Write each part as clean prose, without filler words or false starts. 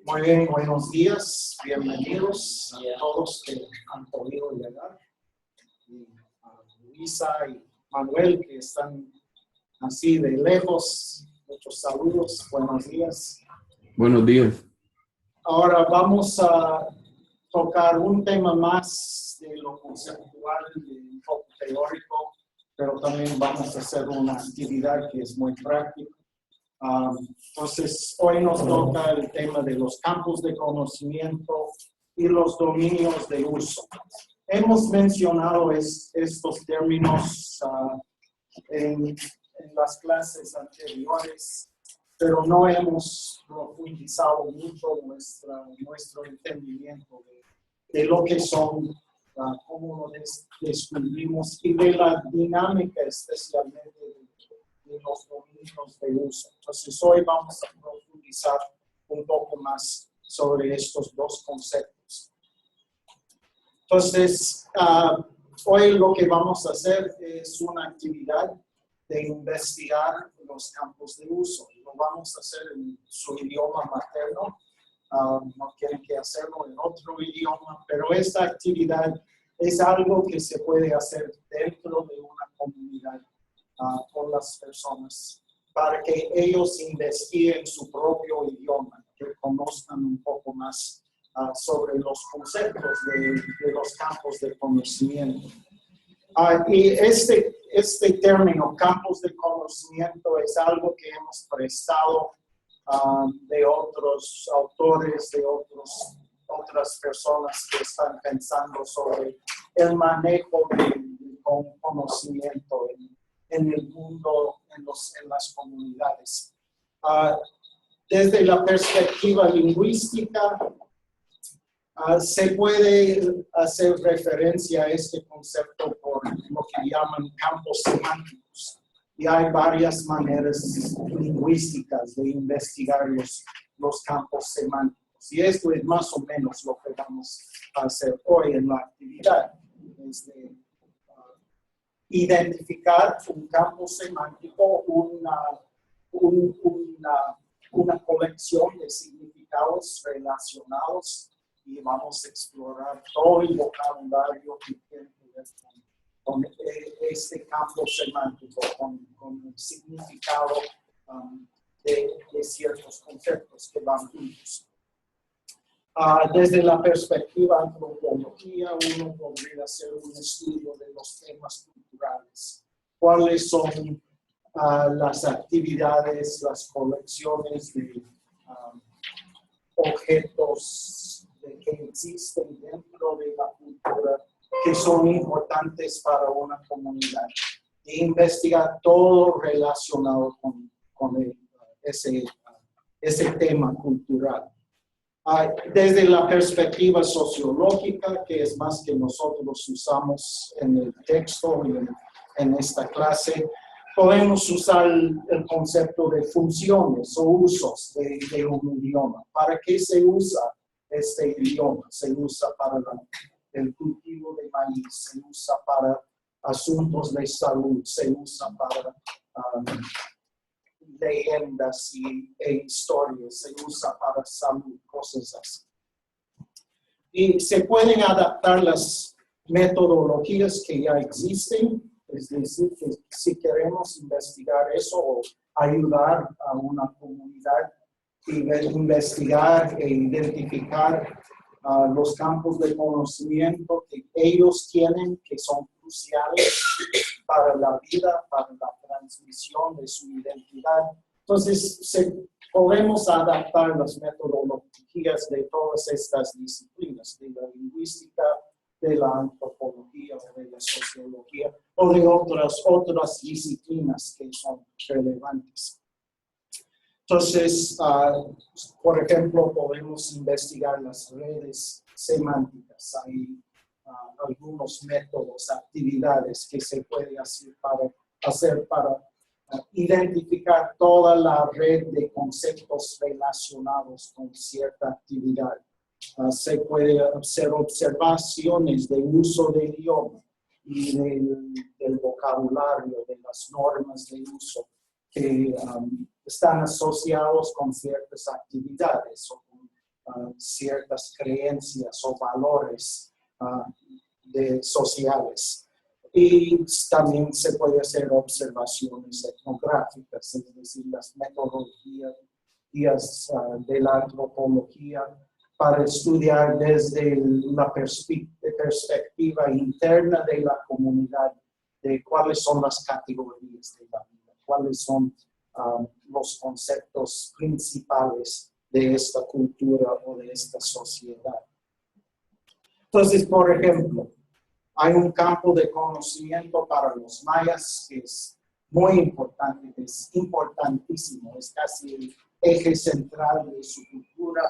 Muy bien, buenos días, bienvenidos a todos que han podido llegar. Y a Luisa y Manuel que están así de lejos, muchos saludos, buenos días. Buenos días. Ahora vamos a tocar un tema más de lo conceptual, de un poco teórico, pero también vamos a hacer una actividad que es muy práctica. Entonces, hoy nos toca el tema de los campos de conocimiento y los dominios de uso. Hemos mencionado estos términos en las clases anteriores, pero no hemos profundizado mucho nuestro entendimiento de lo que son, cómo lo descubrimos y de la dinámica especialmente de los dominios de uso. Entonces, hoy vamos a profundizar un poco más sobre estos dos conceptos. Entonces, hoy lo que vamos a hacer es una actividad de investigar los campos de uso. Lo vamos a hacer en su idioma materno. No tienen que hacerlo en otro idioma, pero esta actividad es algo que se puede hacer dentro de una comunidad con las personas para que ellos investiguen su propio idioma, que conozcan un poco más sobre los conceptos de los campos de conocimiento. Y este término, campos de conocimiento, es algo que hemos prestado de otros autores, de otras personas que están pensando sobre el manejo del conocimiento en el mundo, en las comunidades. Desde la perspectiva lingüística, se puede hacer referencia a este concepto por lo que llaman campos semánticos. Y hay varias maneras lingüísticas de investigar los campos semánticos. Y esto es más o menos lo que vamos a hacer hoy en la actividad. Es de, identificar un campo semántico, una colección de significados relacionados, y vamos a explorar todo el vocabulario que tiene que ver con este campo semántico, con el significado de ciertos conceptos que van juntos. Desde la perspectiva de antropología, uno podría hacer un estudio de los temas culturales. ¿Cuáles son las actividades, las colecciones de objetos que existen dentro de la cultura que son importantes para una comunidad? E investigar todo relacionado con ese tema cultural. Desde la perspectiva sociológica, que es más que nosotros usamos en el texto y en esta clase, podemos usar el concepto de funciones o usos de un idioma. ¿Para qué se usa este idioma? Se usa para el cultivo de maíz, se usa para asuntos de salud, se usa para leyendas e historias, se usa para salud, cosas así. Y se pueden adaptar las metodologías que ya existen, es decir, que si queremos investigar eso o ayudar a una comunidad a investigar e identificar los campos de conocimiento que ellos tienen, que son cruciales para la vida, para la transmisión de su identidad. Entonces, podemos adaptar las metodologías de todas estas disciplinas, de la lingüística, de la antropología o de la sociología, o de otras disciplinas que son relevantes. Entonces, por ejemplo, podemos investigar las redes semánticas. Hay algunos métodos, actividades que se puede hacer para identificar toda la red de conceptos relacionados con cierta actividad. Se puede hacer observaciones de uso del idioma y del vocabulario, de las normas de uso que están asociados con ciertas actividades o con ciertas creencias o valores sociales. Y también se puede hacer observaciones etnográficas, es decir, las metodologías de la antropología para estudiar desde la perspectiva interna de la comunidad, de cuáles son las categorías de la vida, cuáles son los conceptos principales de esta cultura o de esta sociedad. Entonces, por ejemplo, hay un campo de conocimiento para los mayas que es muy importante, es importantísimo, es casi el eje central de su cultura,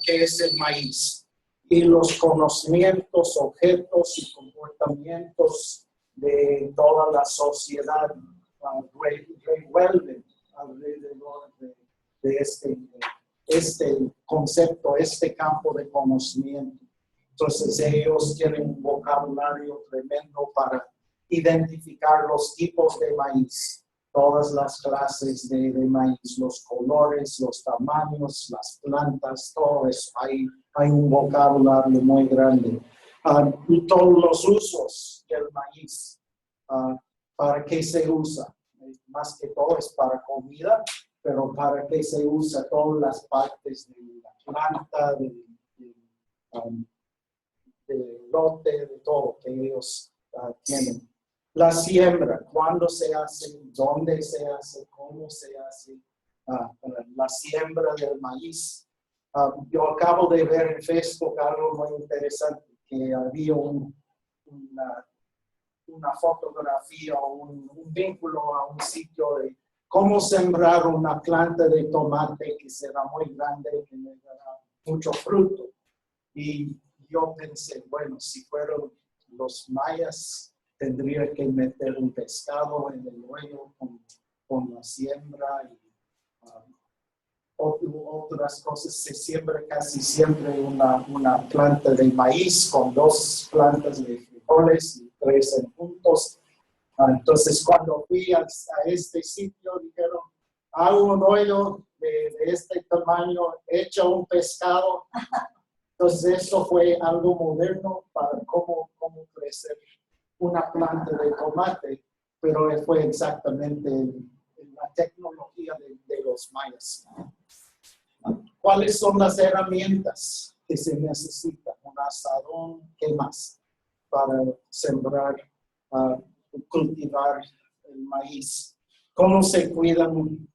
que es el maíz. Y los conocimientos, objetos y comportamientos de toda la sociedad revuelven alrededor de este concepto, este campo de conocimiento. Entonces ellos tienen un vocabulario tremendo para identificar los tipos de maíz, todas las clases de maíz, los colores, los tamaños, las plantas, todo eso. Hay un vocabulario muy grande. Y todos los usos del maíz, ¿para qué se usa? Más que todo es para comida, pero ¿para qué se usa? Todas las partes de la planta, del lote, de todo que ellos tienen. La siembra, ¿cuándo se hace? ¿Dónde se hace? ¿Cómo se hace? La siembra del maíz. Yo acabo de ver en Facebook algo muy interesante, que había una fotografía o un vínculo a un sitio de cómo sembrar una planta de tomate que será muy grande y que me dará mucho fruto. Y yo pensé, bueno, si fueron los mayas, tendría que meter un pescado en el hoyo con la siembra y otras cosas. Se siembra casi siempre una planta de maíz con 2 plantas de frijoles y 3 en juntos. Entonces, cuando fui a este sitio, dijeron, hago un hoyo de este tamaño, echa un pescado. Entonces, eso fue algo moderno para cómo crecer una planta de tomate, pero fue exactamente la tecnología de los mayas. ¿Cuáles son las herramientas que se necesitan? Un asadón, ¿qué más? Para sembrar, cultivar el maíz. ¿Cómo se cuidan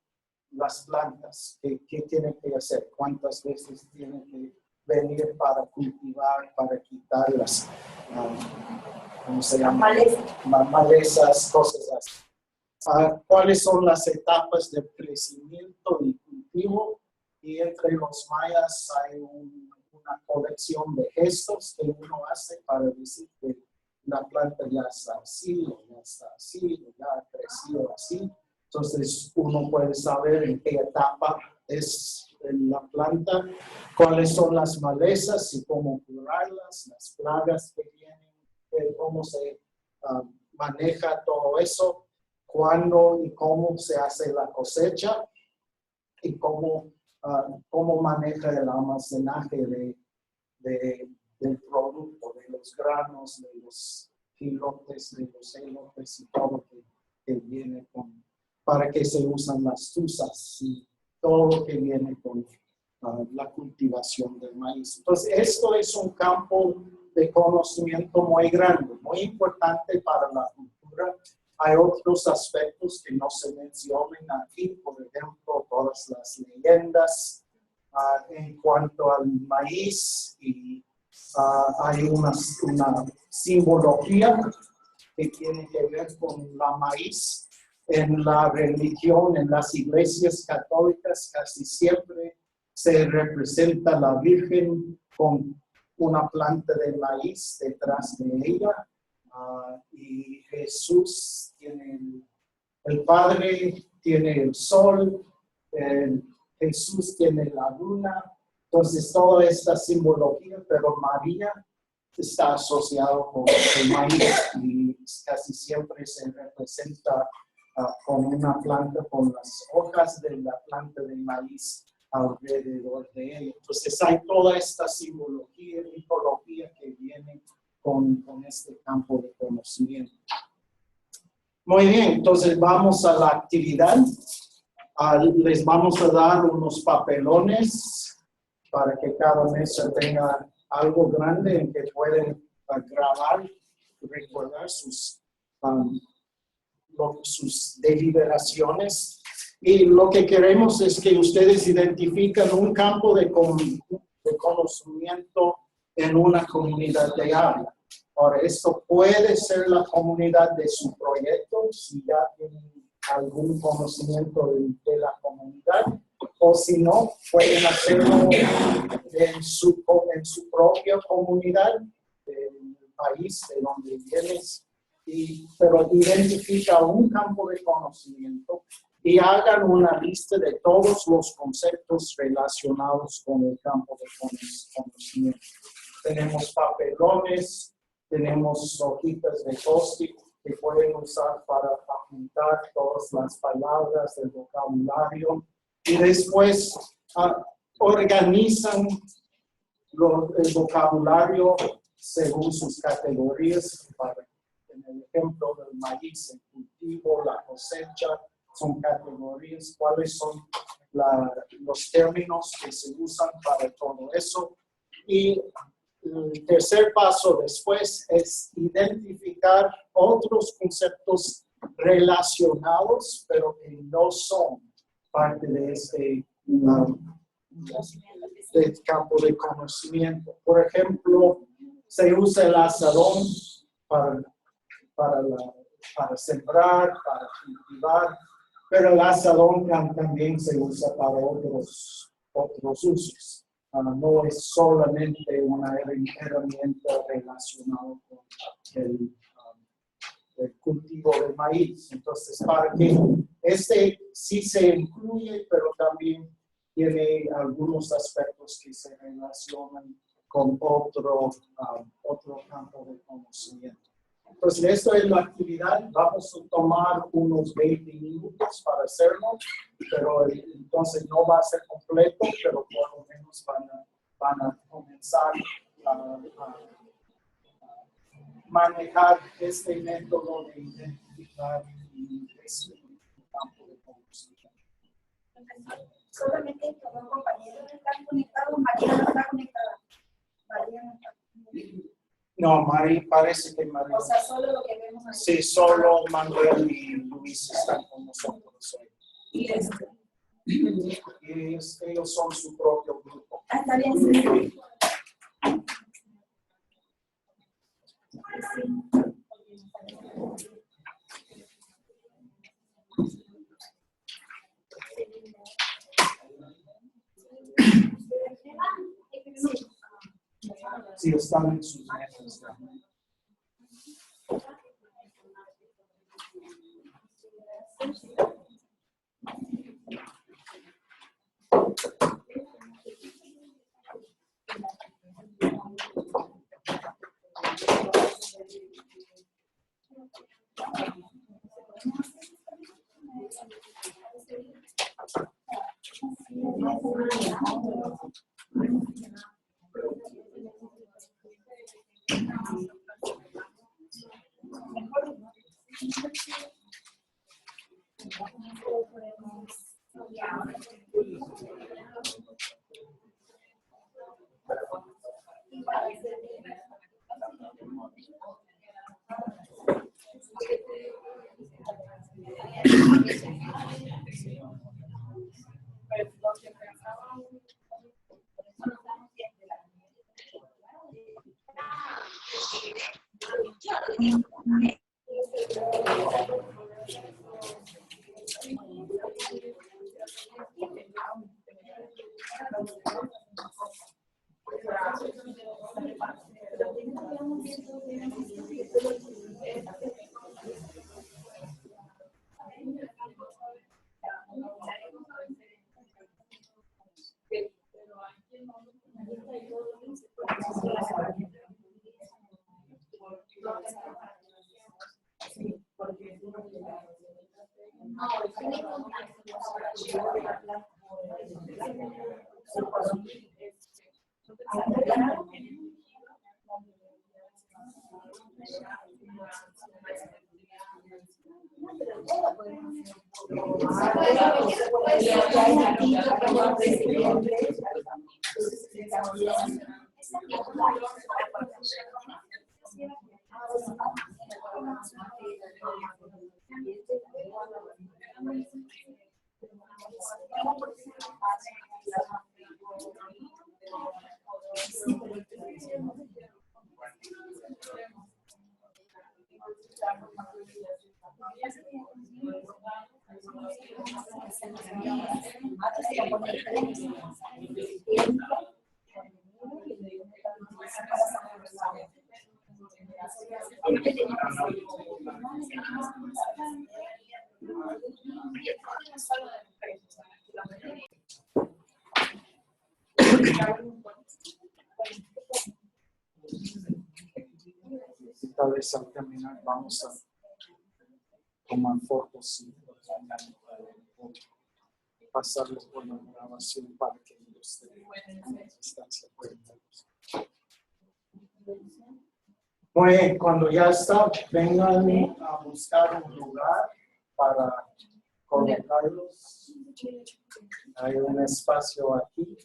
las plantas? ¿Qué tienen que hacer? ¿Cuántas veces tienen que venir para cultivar, para quitar las, ¿cómo se llama? Malezas, cosas así. ¿Cuáles son las etapas de crecimiento y cultivo? Y entre los mayas hay una colección de gestos que uno hace para decir que la planta ya está así, o ya está así, o ya ha crecido así. Entonces uno puede saber en qué etapa es la planta, cuáles son las malezas y cómo curarlas, las plagas que vienen, cómo se maneja todo eso, cuándo y cómo se hace la cosecha y cómo maneja el almacenaje del producto, de los granos, de los gilotes, de los elotes y todo que viene para que se usan las tuzas y todo lo que viene con la cultivación del maíz. Entonces, esto es un campo de conocimiento muy grande, muy importante para la cultura. Hay otros aspectos que no se mencionan aquí, por ejemplo, todas las leyendas en cuanto al maíz y hay una simbología que tiene que ver con la maíz. En la religión, en las iglesias católicas, casi siempre se representa a la Virgen con una planta de maíz detrás de ella. Y Jesús tiene el Padre, tiene el sol, Jesús tiene la luna. Entonces, toda esta simbología, pero María está asociado con el maíz y casi siempre se representa con una planta, con las hojas de la planta de maíz alrededor de él. Entonces hay toda esta simbología, mitología que viene con este campo de conocimiento. Muy bien, entonces vamos a la actividad. Les vamos a dar unos papelones para que cada mesa tenga algo grande en que pueden grabar y recordar sus deliberaciones. Y lo que queremos es que ustedes identifiquen un campo de conocimiento en una comunidad de habla. Ahora, esto puede ser la comunidad de su proyecto, si ya tienen algún conocimiento de la comunidad, o si no, pueden hacerlo en su propia comunidad, del país de donde vienes, pero identifica un campo de conocimiento y hagan una lista de todos los conceptos relacionados con el campo de conocimiento. Tenemos papelones, tenemos hojitas de post-it que pueden usar para apuntar todas las palabras del vocabulario y después organizan el vocabulario según sus categorías. En el ejemplo del maíz, el cultivo, la cosecha, son categorías. ¿Cuáles son los términos que se usan para todo eso? Y el tercer paso después es identificar otros conceptos relacionados, pero que no son parte de este campo de conocimiento. Por ejemplo, se usa el azadón para sembrar, para cultivar, pero el azadón también se usa para otros usos. No es solamente una herramienta relacionada con el cultivo de maíz. Entonces, para que sí se incluye, pero también tiene algunos aspectos que se relacionan con otro campo de conocimiento. Entonces, esto es la actividad. Vamos a tomar unos 20 minutos para hacerlo, pero entonces no va a ser completo, pero por lo menos van a comenzar a manejar este método de identificar y describir el campo de conocimiento. Solamente todos los compañeros están conectados, María no está conectada. María no está conectada. No, María, parece que María. O sea, solo lo que vemos aquí. Sí, solo Manuel y Luis están con nosotros hoy. Y ellos son su propio grupo. Está bien, sí. Sí, están en sus mesas. Tal vez al terminar vamos a tomar fotos y pasarles por la grabación para que ellos tengan distancia. Muy bien, cuando ya está, vengan a buscar un lugar para colocarlos. Hay un espacio aquí.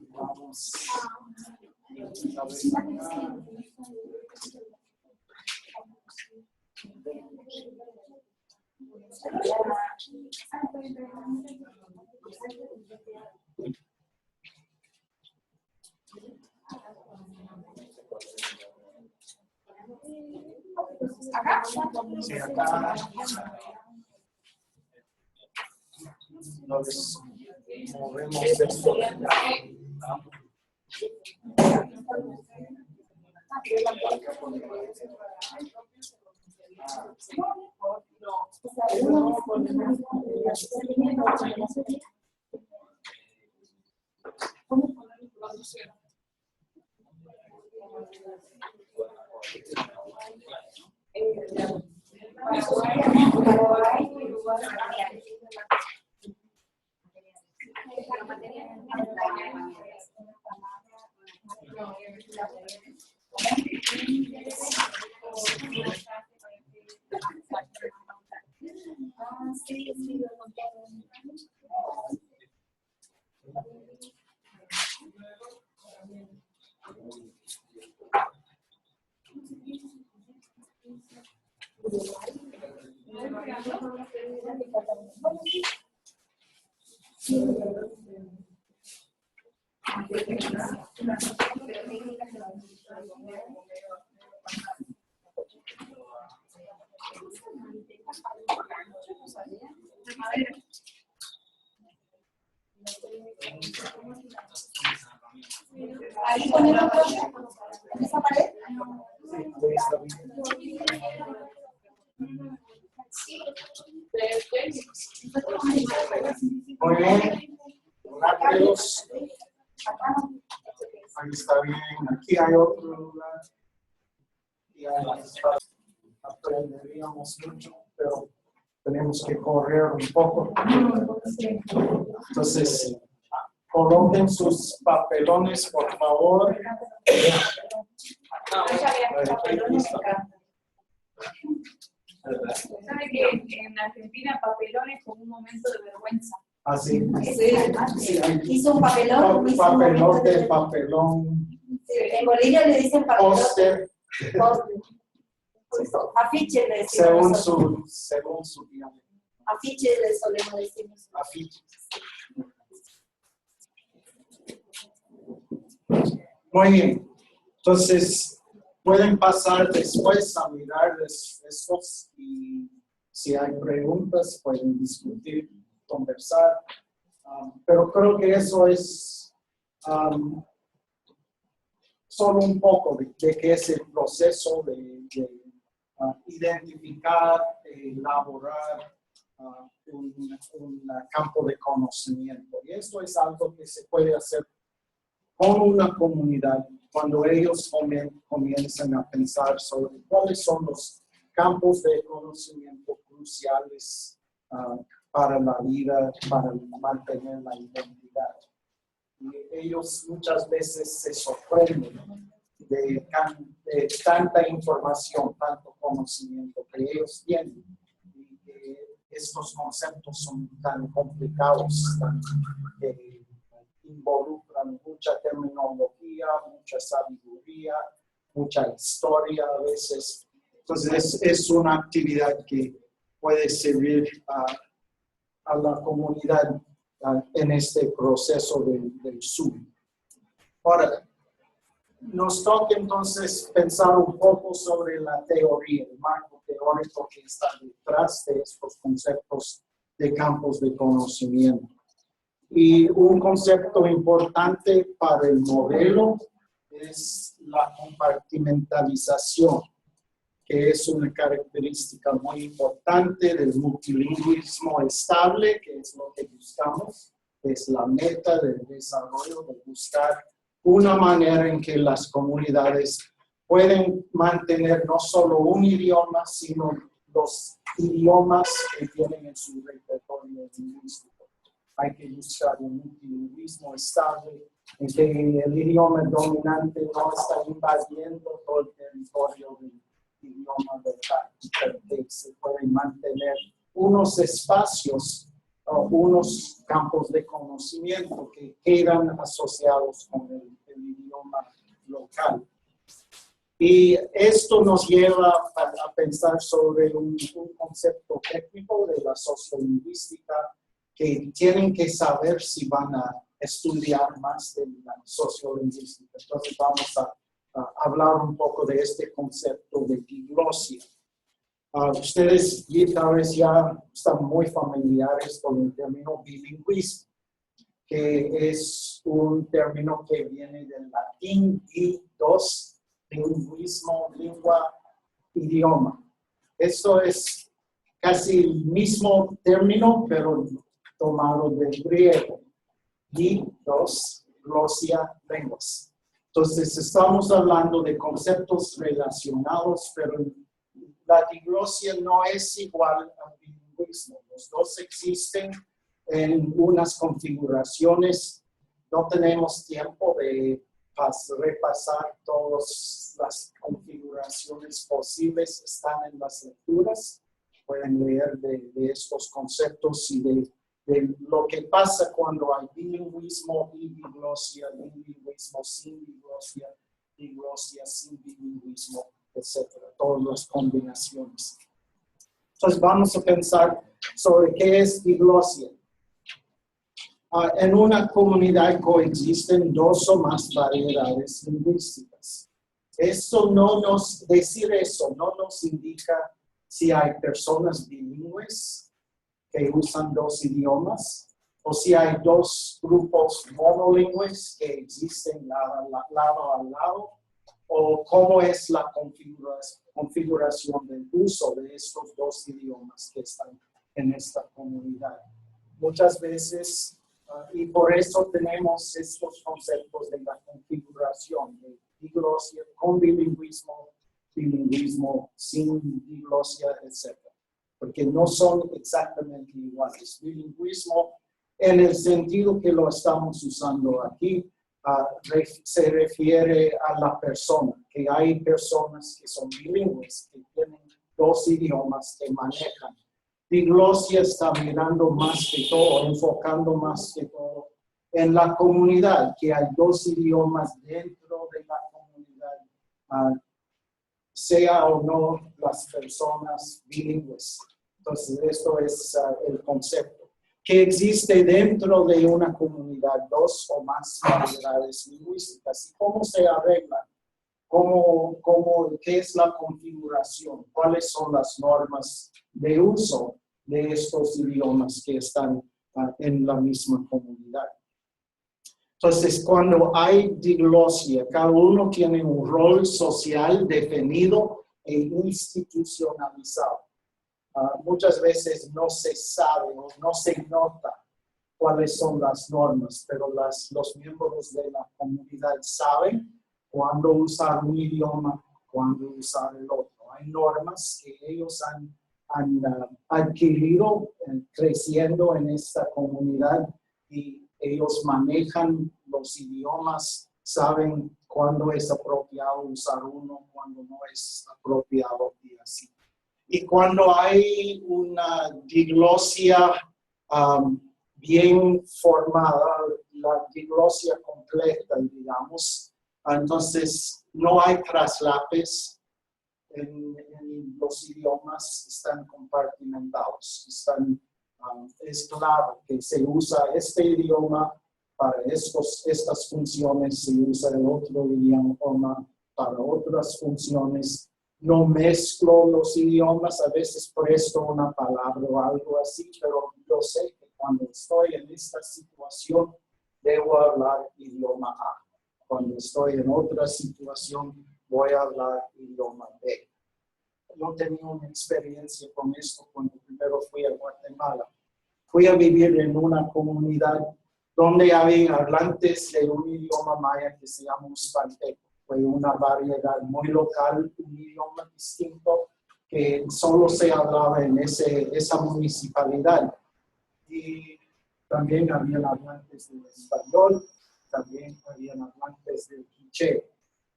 Vamos a ver. ¿Acá? Sí, acá. Nos movemos de esto. Ahí poner otro en esa pared. Muy bien. Rápidos. Ahí está bien. Aquí hay otro lugar. Y aprenderíamos mucho, pero tenemos que correr un poco. Entonces, coloquen sus papelones, por favor. ¿Sabe que en Argentina papelón es como un momento de vergüenza? Así. Sí, hizo un papelón. Papelote, papelón. En Bolivia le dicen papelón. Póster. Afiche le decimos. Según su diálogo. Afiche le solemos decir. Afiche. Muy bien. Entonces, pueden pasar después a mirar estos y si hay preguntas pueden discutir, conversar. Pero creo que eso es solo un poco de qué es el proceso de identificar, elaborar un campo de conocimiento. Y esto es algo que se puede hacer con una comunidad cuando ellos comienzan a pensar sobre cuáles son los campos de conocimiento cruciales para la vida, para mantener la identidad. Y ellos muchas veces se sorprenden de tanta información, tanto conocimiento que ellos tienen. Y que estos conceptos son tan complicados, involucran mucha terminología, mucha sabiduría, mucha historia a veces. Entonces es una actividad que puede servir a la comunidad en este proceso del Zoom. Ahora, nos toca entonces pensar un poco sobre la teoría, el marco teórico que está detrás de estos conceptos de campos de conocimiento. Y un concepto importante para el modelo es la compartimentalización, que es una característica muy importante del multilingüismo estable, que es lo que buscamos, es la meta del desarrollo, de buscar una manera en que las comunidades pueden mantener no solo un idioma, sino los idiomas que tienen en su repertorio lingüístico. Hay que buscar un multilingüismo estable en que el idioma dominante no está invadiendo todo el territorio del idioma local, que se pueden mantener unos espacios, unos campos de conocimiento que quedan asociados con el idioma local. Y esto nos lleva a pensar sobre un concepto técnico de la sociolingüística que tienen que saber si van a estudiar más de la sociolingüística. Entonces vamos a hablar un poco de este concepto de diglosia. Ustedes tal vez ya están muy familiares con el término bilingüismo, que es un término que viene del latín dos, lingüismo, lengua, idioma. Eso es casi el mismo término, pero tomado del griego. Dos, glosia, lenguas. Entonces estamos hablando de conceptos relacionados, pero la diglosia no es igual al bilingüismo. Los dos existen en unas configuraciones. No tenemos tiempo de repasar todas las configuraciones posibles. Están en las lecturas. Pueden leer de estos conceptos y de lo que pasa cuando hay bilingüismo y diglosia, bilingüismo sin diglosia, diglosia sin bilingüismo, etcétera, todas las combinaciones. Entonces vamos a pensar sobre qué es diglosia. En una comunidad coexisten dos o más variedades lingüísticas. Decir eso no nos indica si hay personas bilingües que usan dos idiomas, o si hay dos grupos monolingües que existen lado a lado, o cómo es la configuración del uso de estos dos idiomas que están en esta comunidad. Muchas veces, y por eso tenemos estos conceptos de la configuración de diglosia con bilingüismo, bilingüismo sin diglosia, etc. Porque no son exactamente iguales. Bilingüismo, en el sentido que lo estamos usando aquí, se refiere a la persona, que hay personas que son bilingües, que tienen dos idiomas que manejan. Diglosia está mirando más que todo, enfocando más que todo en la comunidad, que hay dos idiomas dentro de la comunidad, sea o no las personas bilingües. Entonces, esto es el concepto. Que existe dentro de una comunidad dos o más variedades lingüísticas. ¿Y cómo se arreglan? ¿Qué es la configuración? ¿Cuáles son las normas de uso de estos idiomas que están en la misma comunidad? Entonces, cuando hay diglosia, cada uno tiene un rol social definido e institucionalizado. Muchas veces no se sabe o no se nota cuáles son las normas, pero los miembros de la comunidad saben cuándo usar un idioma, cuándo usar el otro. Hay normas que ellos han han adquirido creciendo en esta comunidad y ellos manejan los idiomas, saben cuándo es apropiado usar uno, cuándo no es apropiado y así. Y cuando hay una diglosia bien formada, la diglosia completa, digamos, entonces no hay traslapes en los idiomas, están compartimentados, es claro que se usa este idioma para estas funciones, se usa el otro idioma para otras funciones. No mezclo los idiomas, a veces presto una palabra o algo así, pero yo sé que cuando estoy en esta situación debo hablar idioma A. Cuando estoy en otra situación voy a hablar idioma B. Yo tenía una experiencia con esto cuando primero fui a Guatemala. Fui a vivir en una comunidad donde había hablantes de un idioma maya que se llama Uxpanteco. Fue una variedad muy local, un idioma distinto que solo se hablaba en esa municipalidad. Y también habían hablantes del español, también habían hablantes del quiché.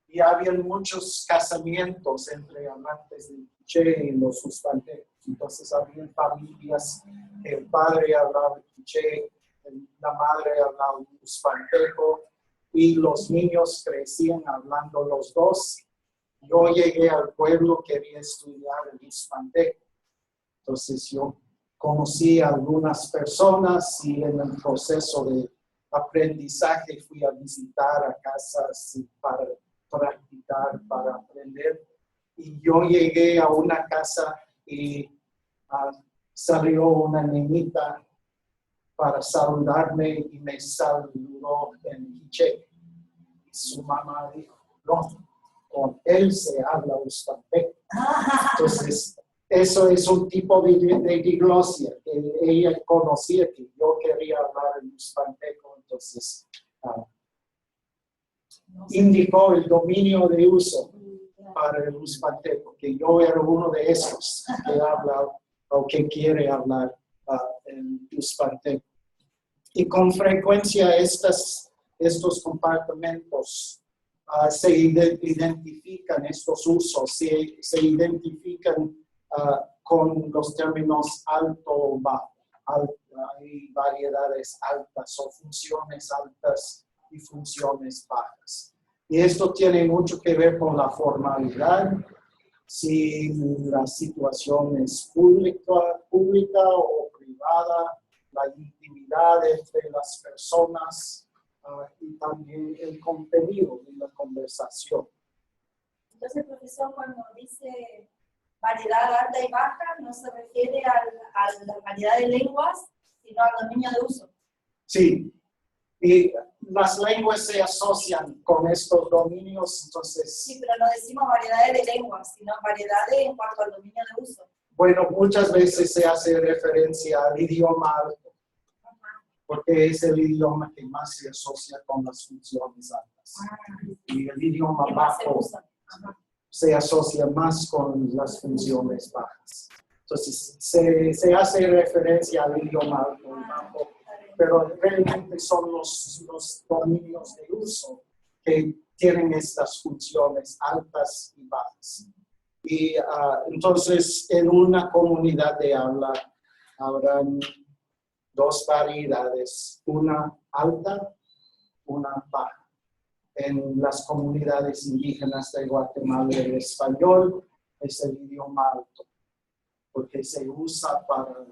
Y había muchos casamientos entre hablantes del quiché y los uxpantecos. Entonces había familias, el padre hablaba quiché, la madre hablaba uxpanteco, y los niños crecían hablando los dos. Yo llegué al pueblo, quería estudiar el uxpanteco. Entonces yo conocí a algunas personas y en el proceso de aprendizaje fui a visitar a casas para practicar, para aprender. Y yo llegué a una casa y salió una niñita para saludarme y me saludó en quiché. Y su mamá dijo, no, con él se habla uxpanteco. Entonces, eso es un tipo de diglosia que ella conocía, que yo quería hablar en uxpanteco, entonces indicó el dominio de uso para el uxpanteco, que yo era uno de esos que habla o que quiere hablar en uxpanteco. Y con frecuencia estos compartimentos se identifican, estos usos, se identifican con los términos alto o bajo. Hay variedades altas o funciones altas y funciones bajas. Y esto tiene mucho que ver con la formalidad, si la situación es pública o privada, la intimidad entre las personas y también el contenido de la conversación. Entonces, profesor, cuando dice variedad alta y baja, no se refiere a la variedad de lenguas, sino al dominio de uso. Sí, y las lenguas se asocian con estos dominios, entonces... Sí, pero no decimos variedades de lenguas, sino variedades en cuanto al dominio de uso. Bueno, muchas veces se hace referencia al idioma alto, porque es el idioma que más se asocia con las funciones altas. Y el idioma bajo se asocia más con las funciones bajas. Entonces, se hace referencia al idioma alto y bajo, pero realmente son los dominios de uso que tienen estas funciones altas y bajas. Y entonces, en una comunidad de habla, habrán dos variedades, una alta, una baja. En las comunidades indígenas de Guatemala, el español es el idioma alto, porque se usa para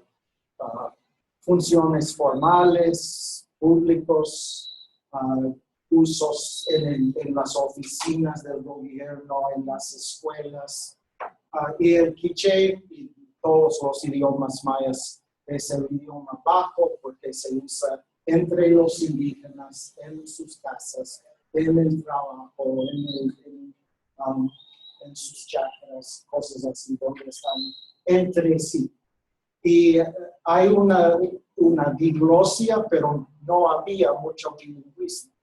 funciones formales, públicos, usos en las oficinas del gobierno, en las escuelas. Y el quiché y todos los idiomas mayas es el idioma bajo porque se usa entre los indígenas, en sus casas, en el trabajo, en sus chacras, cosas así, donde están entre sí. Y hay una diglosia, pero no había mucho bilingüismo.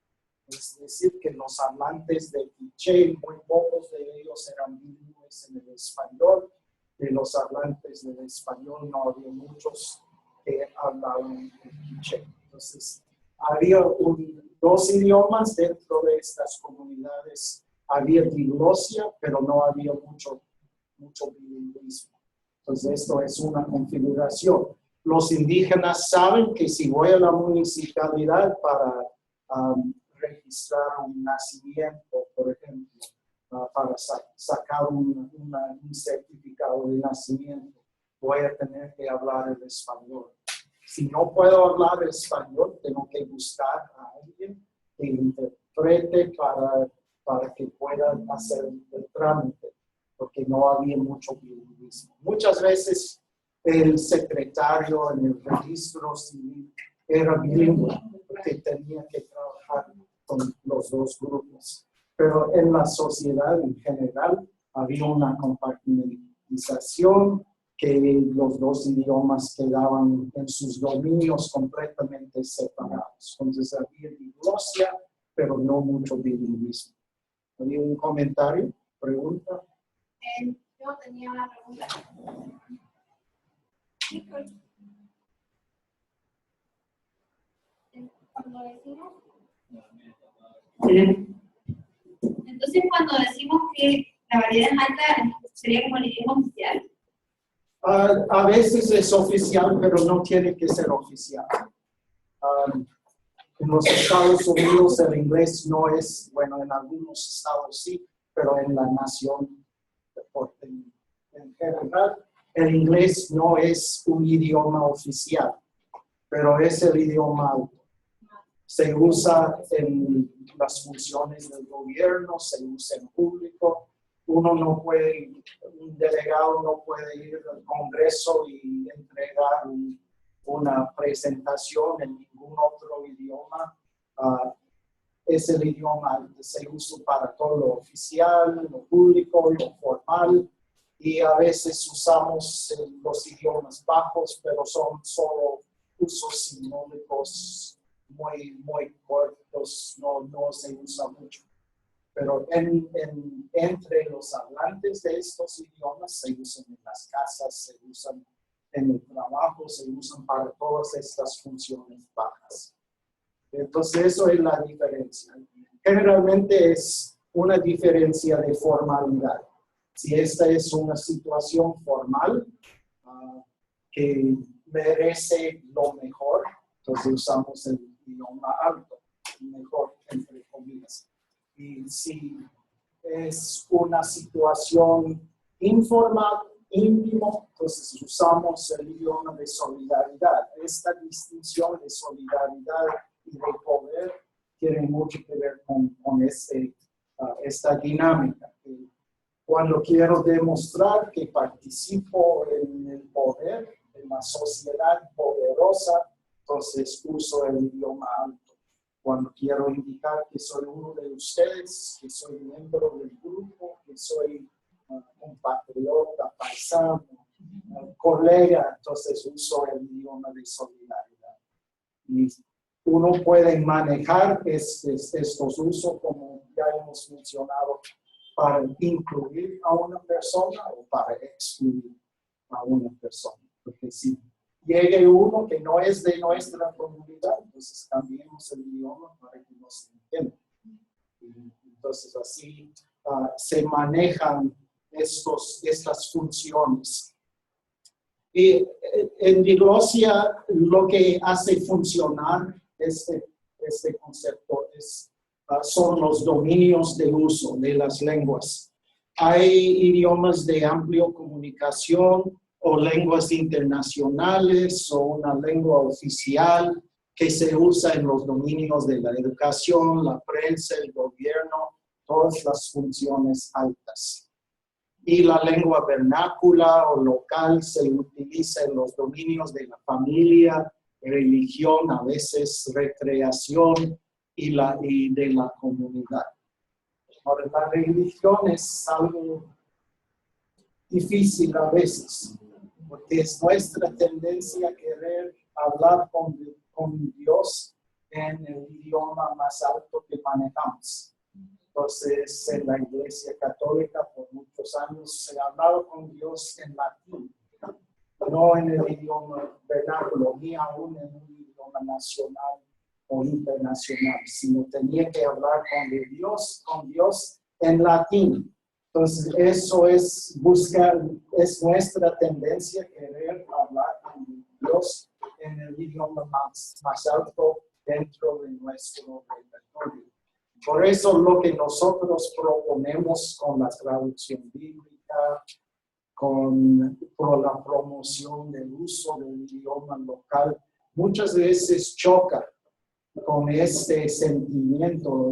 Es decir, que los hablantes de quiché, muy pocos de ellos eran bilingües en el español, de los hablantes del español no había muchos que hablaban quiché. Entonces, había dos idiomas dentro de estas comunidades. Había diglosia, pero no había mucho bilingüismo. Entonces, esto es una configuración. Los indígenas saben que si voy a la municipalidad para registrar un nacimiento, por ejemplo, para sacar un certificado de nacimiento, voy a tener que hablar el español. Si no puedo hablar el español, tengo que buscar a alguien que interprete para que pueda hacer el trámite, porque no había mucho bilingüismo. Muchas veces el secretario en el registro civil era bilingüe, porque tenía que trabajar con los dos grupos. Pero en la sociedad en general había una compartimentización, que los dos idiomas quedaban en sus dominios completamente separados. Entonces había diglosia, pero no mucho bilingüismo. ¿Había un comentario? ¿Pregunta? Yo tenía una pregunta. Cuando decimos... Entonces, cuando decimos que la variedad es alta, ¿sería como el idioma oficial? A veces es oficial, pero no tiene que ser oficial. En los Estados Unidos el inglés no es, bueno, en algunos estados sí, pero en la nación en general, el inglés no es un idioma oficial, pero es el idioma alto. Se usa en las funciones del gobierno, se usa en público. Un delegado no puede ir al Congreso y entregar una presentación en ningún otro idioma. Es el idioma que se usa para todo lo oficial, lo público, lo formal, y a veces usamos los idiomas bajos, pero son solo usos simbólicos muy cortos, no se usa mucho. Pero entre los hablantes de estos idiomas se usan en las casas, se usan en el trabajo, se usan para todas estas funciones bajas. Entonces, eso es la diferencia. Generalmente es una diferencia de formalidad. Si esta es una situación formal que merece lo mejor, entonces usamos el idioma alto, mejor, entre comillas. Y si es una situación informal, íntimo, entonces usamos el idioma de solidaridad. Esta distinción de solidaridad y de poder tiene mucho que ver con esta dinámica. Cuando quiero demostrar que participo en el poder, en la sociedad poderosa, entonces uso el idioma alto. Cuando quiero indicar que soy uno de ustedes, que soy miembro del grupo, que soy compatriota, paisano, colega, entonces uso el idioma de solidaridad. Y uno puede manejar estos usos, como ya hemos mencionado, para incluir a una persona o para excluir a una persona. Porque si llegue uno que no es de nuestra comunidad, entonces cambiemos el idioma para que nos entienda. Entonces así se manejan estas funciones. Y en diglosia lo que hace funcionar este concepto son los dominios de uso de las lenguas. Hay idiomas de amplia comunicación o lenguas internacionales o una lengua oficial que se usa en los dominios de la educación, la prensa, el gobierno, todas las funciones altas. Y la lengua vernácula o local se utiliza en los dominios de la familia, religión, a veces recreación y de la comunidad. Ahora, la religión es algo difícil a veces, porque es nuestra tendencia a querer hablar con Dios en el idioma más alto que manejamos. Entonces, en la Iglesia Católica por muchos años se hablaba con Dios en latín, no en el idioma vernáculo, ni aún en un idioma nacional o internacional, sino tenía que hablar con Dios en latín. Entonces, eso es es nuestra tendencia querer hablar con Dios en el idioma más alto dentro de nuestro repertorio. Por eso lo que nosotros proponemos con la traducción bíblica, por la promoción del uso del idioma local, muchas veces choca con este sentimiento,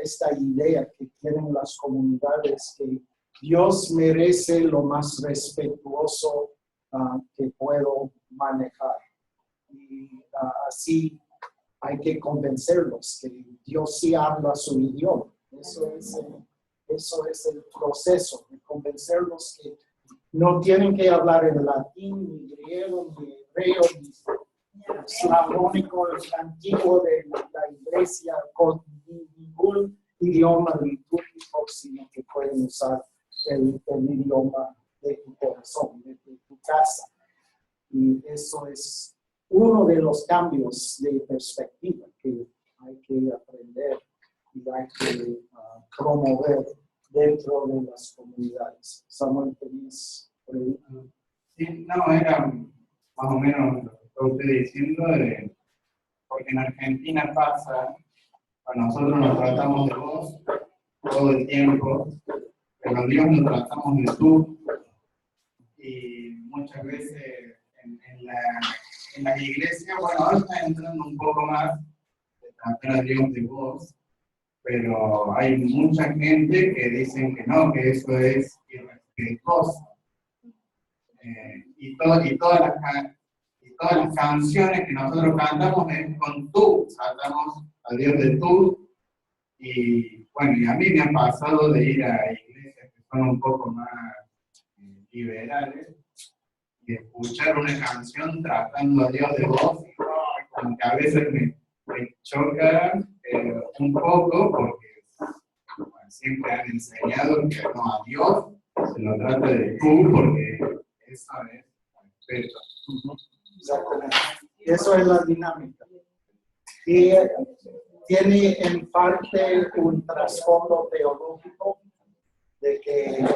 esta idea que tienen las comunidades, que Dios merece lo más respetuoso que puedo manejar. Y así hay que convencerlos que Dios sí habla su idioma. Eso es el proceso, de convencerlos que no tienen que hablar en latín, ni griego, ni hebreo, ni slavónico, el antiguo de la iglesia, con ningún idioma litúrgico, sino que pueden usar el idioma de tu corazón, de tu casa. Y eso es uno de los cambios de perspectiva que hay que aprender y hay que promover dentro de las comunidades. Samuel, ¿tenías preguntas? Sí, no, era más o menos lo que está usted diciendo, porque en Argentina pasa, bueno, nosotros nos tratamos de vos todo el tiempo, pero a Dios nos tratamos de tú, y muchas veces en la iglesia, bueno, ahora está entrando un poco más de tratar a Dios de vos, pero hay mucha gente que dicen que no, que eso es irrespetuoso. Y todas las canciones que nosotros cantamos es con tú, tratamos a Dios de tú. Y bueno, y a mí me ha pasado de ir a iglesias que son un poco más liberales y escuchar una canción tratando a Dios de vos, y como que a veces me choca un poco, porque bueno, siempre han enseñado que no, a Dios se lo trata de tú, porque eso es respeto. Exactamente. Eso es la dinámica. Y tiene en parte un trasfondo teológico de que,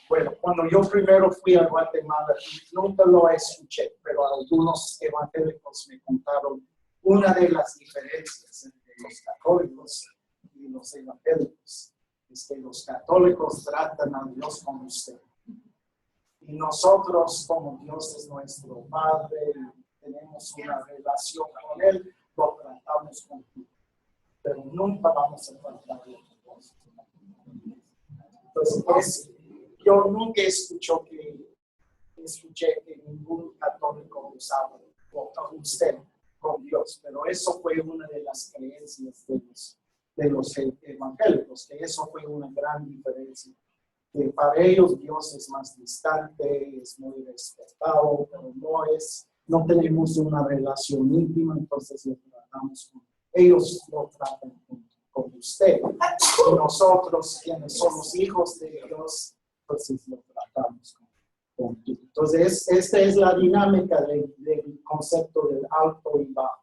bueno, cuando yo primero fui a Guatemala, nunca lo escuché, pero algunos evangélicos me contaron una de las diferencias entre los católicos y los evangélicos. Es que los católicos tratan a Dios como usted. Y nosotros, como Dios es nuestro Padre, tenemos una relación con Él, lo tratamos con Él. Pero nunca vamos a tratar de Dios. Entonces, yo nunca escuché que ningún católico usaba usted con Dios, pero eso fue una de las creencias de los evangélicos, que eso fue una gran diferencia. Que para ellos Dios es más distante, es muy respetado, pero no tenemos una relación íntima, entonces lo tratamos con ellos, lo tratan con usted. Y nosotros, quienes somos hijos de Dios, entonces lo tratamos con tú. Entonces, esta es la dinámica del concepto del alto y bajo,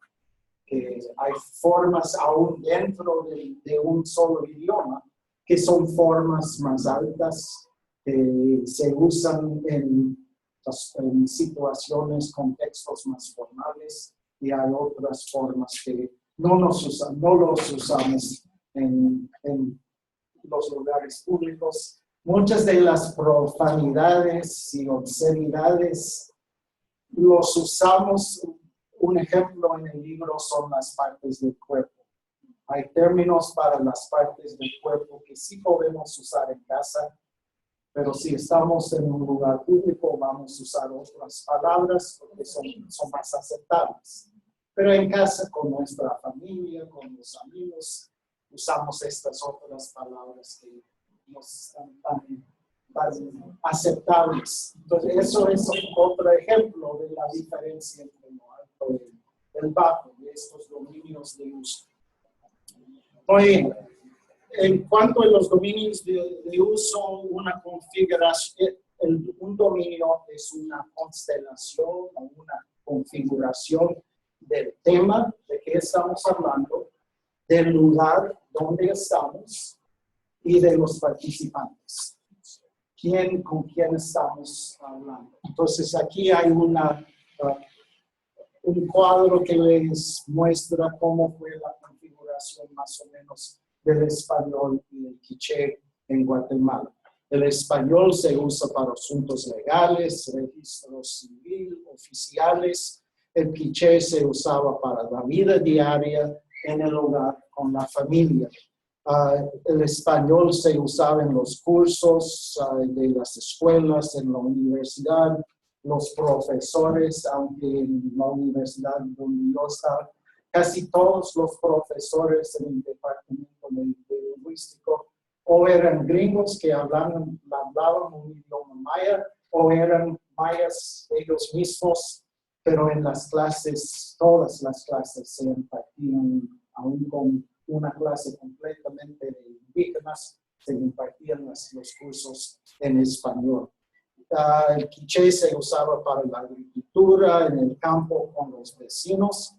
que hay formas aún dentro de un solo idioma, que son formas más altas, que se usan en situaciones, contextos más formales, y hay otras formas que no los usamos en los lugares públicos. Muchas de las profanidades y obscenidades los usamos. Un ejemplo en el libro son las partes del cuerpo. Hay términos para las partes del cuerpo que sí podemos usar en casa, pero si estamos en un lugar público vamos a usar otras palabras porque son más aceptables. Pero en casa, con nuestra familia, con los amigos, usamos estas otras palabras que no están tan aceptables. Entonces, eso es otro ejemplo de la diferencia entre lo alto y el bajo, de estos dominios de uso. Muy bien. En cuanto a los dominios de uso, una configuración, un dominio es una constelación o una configuración del tema de que estamos hablando, del lugar donde estamos y de los participantes. ¿Con quién estamos hablando? Entonces aquí hay un cuadro que les muestra cómo fue la configuración más o menos del español y el quiché en Guatemala. El español se usa para asuntos legales, registros civil, oficiales. El quiché se usaba para la vida diaria en el hogar con la familia. El español se usaba en los cursos de las escuelas, en la universidad. Los profesores, aunque en la universidad donde yo estaba, casi todos los profesores en el departamento de lingüístico o eran gringos que hablaban un idioma maya o eran mayas ellos mismos, pero en las clases, todas las clases se impartían, aún con una clase completamente de indígenas, se impartían los cursos en español. El quiché se usaba para la agricultura, en el campo con los vecinos.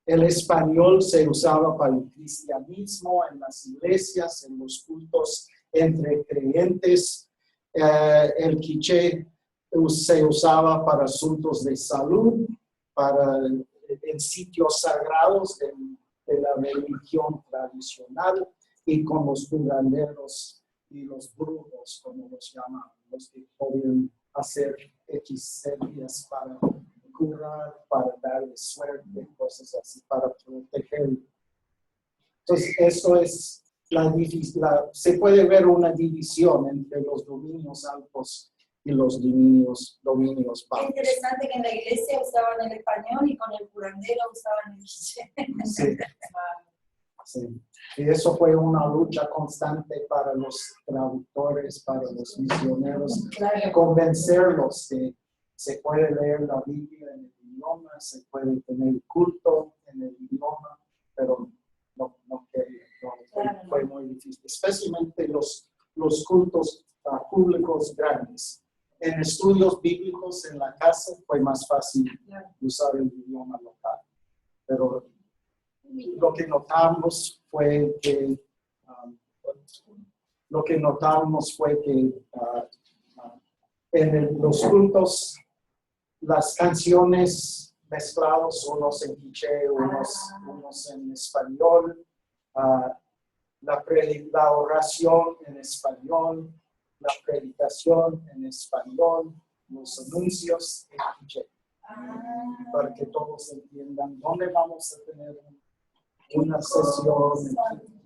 El español se usaba para el cristianismo, en las iglesias, en los cultos entre creyentes. El quiché se usaba para asuntos de salud, en sitios sagrados de la religión tradicional y con los curanderos y los brujos, como los llaman, los que podían hacer hechizerias para curar, para darle suerte, cosas así, para proteger. Entonces, eso es se puede ver una división entre los dominios altos y los dominios bajos. Es interesante que en la iglesia usaban el español y con el curandero usaban el quiché. Sí. Sí. Y eso fue una lucha constante para los traductores, para los misioneros, convencerlos que se puede leer la Biblia en el idioma, se puede tener culto en el idioma, pero fue muy difícil, especialmente los cultos públicos grandes. En estudios bíblicos en la casa fue más fácil usar el idioma local, pero lo que notamos fue que en los cultos las canciones mezclados, unos en quiché, unos en español, la oración en español, la predicación en español, los anuncios en quiché, para que todos entiendan dónde vamos a tener una sesión,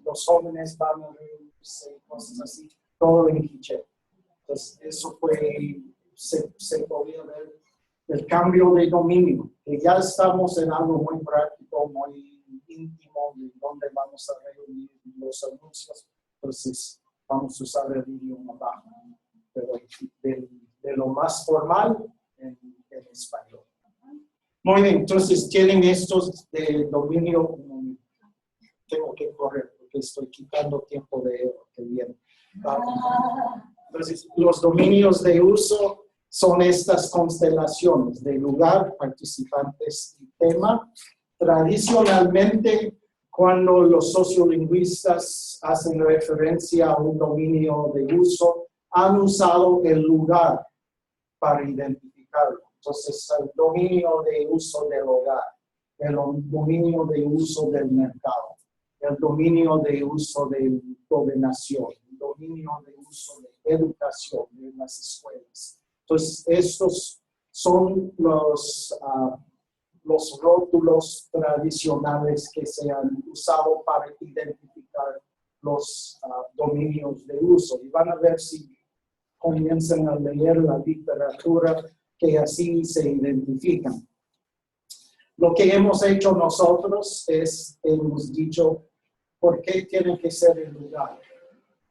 los jóvenes van a reunirse, cosas así, todo en quiché. Entonces, eso se podía ver el cambio de dominio, que ya estamos en algo muy práctico, muy íntimo, de dónde vamos a reunir los anuncios. Entonces, vamos a usar el idioma bajo, pero de lo más formal en español. Muy bien, entonces tienen estos de dominio. Tengo que correr porque estoy quitando tiempo de que viene. Entonces, los dominios de uso son estas constelaciones de lugar, participantes y tema. Tradicionalmente, cuando los sociolingüistas hacen referencia a un dominio de uso, han usado el lugar para identificarlo. Entonces, el dominio de uso del hogar, el dominio de uso del mercado, el dominio de uso de gobernación, el dominio de uso de educación en las escuelas. Entonces, estos son los rótulos tradicionales que se han usado para identificar los dominios de uso. Y van a ver si comienzan a leer la literatura que así se identifican. Lo que hemos hecho nosotros es, hemos dicho, ¿por qué tiene que ser el lugar?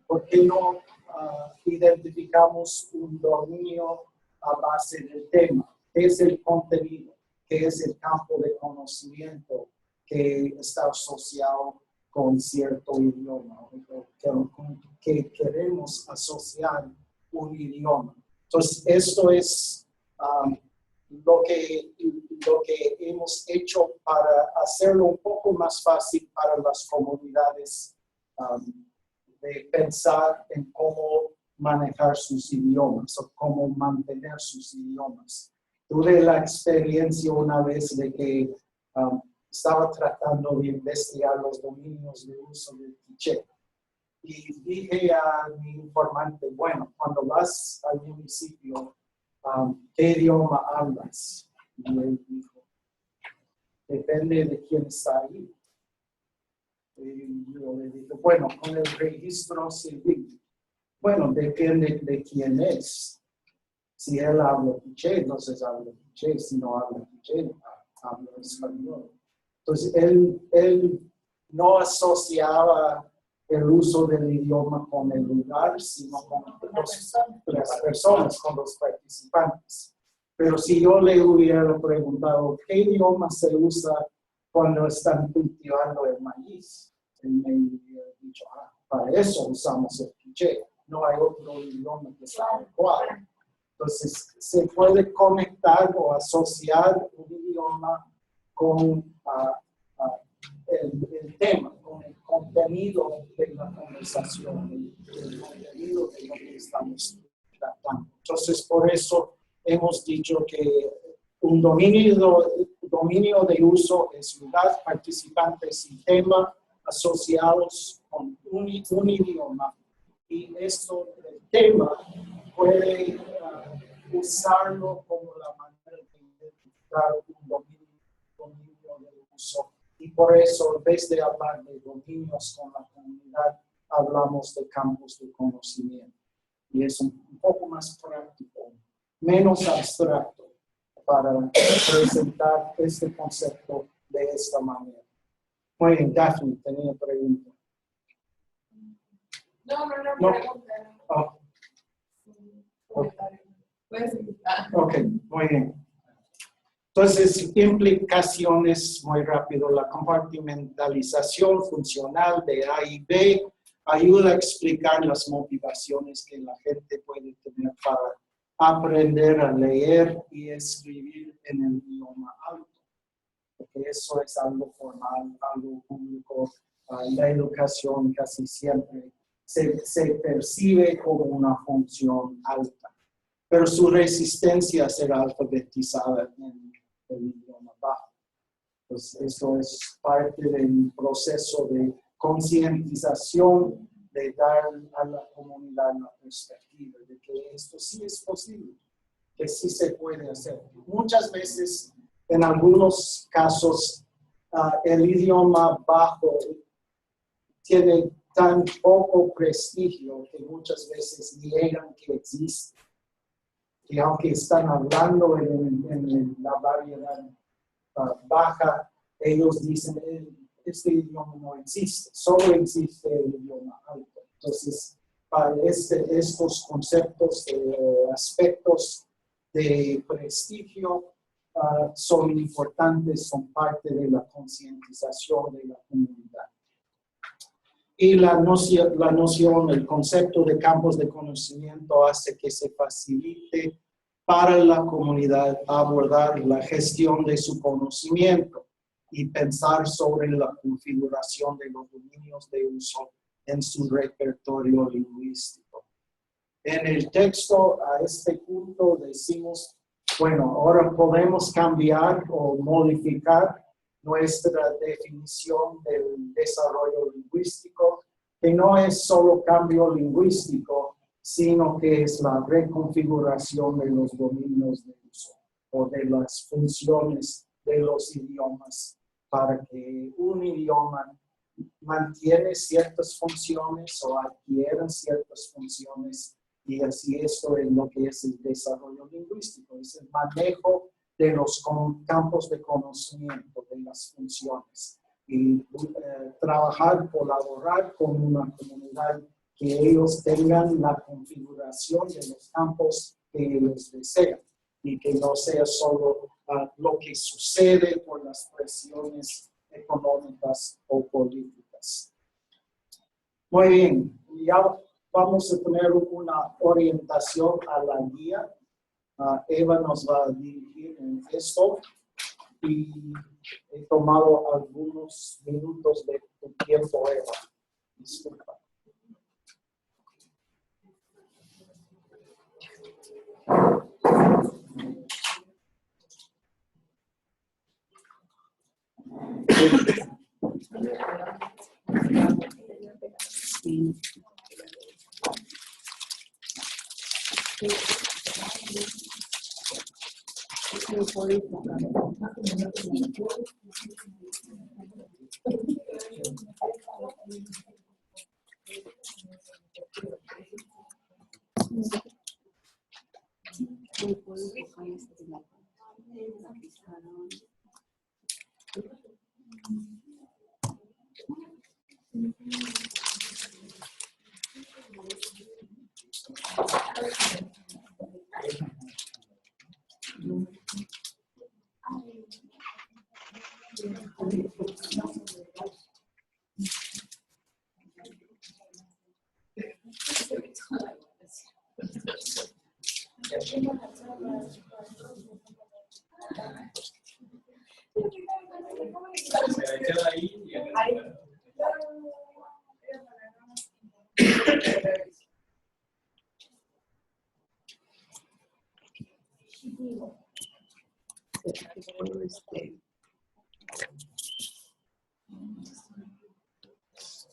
¿Por qué no identificamos un dominio a base del tema? ¿Qué es el contenido? ¿Qué es el campo de conocimiento que está asociado con cierto idioma, o que queremos asociar un idioma. Entonces, esto es lo que hemos hecho para hacerlo un poco más fácil para las comunidades de pensar en cómo manejar sus idiomas o cómo mantener sus idiomas. Tuve la experiencia una vez de que estaba tratando de investigar los dominios de uso del quiché. Y dije a mi informante, bueno, cuando vas al municipio, ¿qué idioma hablas? Y él dijo, depende de quién está ahí. Y yo le dije, bueno, con el registro civil. Bueno, depende de quién es. Si él habla quiché, entonces habla quiché. Si no habla quiché, habla español. Entonces, él no asociaba el uso del idioma con el lugar, sino con las personas, con los participantes. Pero si yo le hubiera preguntado, ¿qué idioma se usa cuando están cultivando el maíz? Él me hubiera dicho, para eso usamos el quiché. No hay otro idioma que sea adecuado. Entonces, se puede conectar o asociar un idioma con el tema, con el contenido de la conversación, el contenido de lo que estamos tratando. Entonces, por eso hemos dicho que un dominio de uso es lugar, participantes y tema asociados con un idioma. Y esto, el tema, puede usarlo como la manera de identificar un dominio de uso. Y por eso, en vez de hablar de dominios con la comunidad, hablamos de campos de conocimiento. Y es un poco más práctico, menos abstracto, para presentar este concepto de esta manera. Muy bien, Daphne, tenía pregunta. No, pregunta. Oh. Puedes seguir. Ok, muy bien. Entonces, implicaciones, muy rápido, la compartimentalización funcional de A y B ayuda a explicar las motivaciones que la gente puede tener para aprender a leer y escribir en el idioma alto. Porque eso es algo formal, algo público. La educación casi siempre se percibe como una función alta. Pero su resistencia a ser alfabetizada en el idioma bajo. Pues eso es parte del proceso de concientización, de dar a la comunidad la perspectiva de que esto sí es posible, que sí se puede hacer. Muchas veces, en algunos casos, el idioma bajo tiene tan poco prestigio que muchas veces niegan que existe. Y aunque están hablando en la variedad baja, ellos dicen, este idioma no existe, solo existe el idioma alto. Entonces, para estos conceptos, aspectos de prestigio son importantes, son parte de la concientización de la comunidad. Y la noción, el concepto de campos de conocimiento hace que se facilite para la comunidad abordar la gestión de su conocimiento y pensar sobre la configuración de los dominios de uso en su repertorio lingüístico. En el texto, a este punto decimos, bueno, ahora podemos cambiar o modificar nuestra definición del desarrollo lingüístico, que no es solo cambio lingüístico, sino que es la reconfiguración de los dominios de uso o de las funciones de los idiomas para que un idioma mantiene ciertas funciones o adquiera ciertas funciones, y así esto es lo que es el desarrollo lingüístico, es el manejo de los campos de conocimiento, de las funciones, y trabajar, colaborar con una comunidad que ellos tengan la configuración de los campos que ellos desean y que no sea solo lo que sucede por las presiones económicas o políticas. más. Muy bien, ya vamos a tener una orientación a la guía. Eva nos va a dirigir en esto y he tomado algunos minutos de tu tiempo, Eva. Disculpa.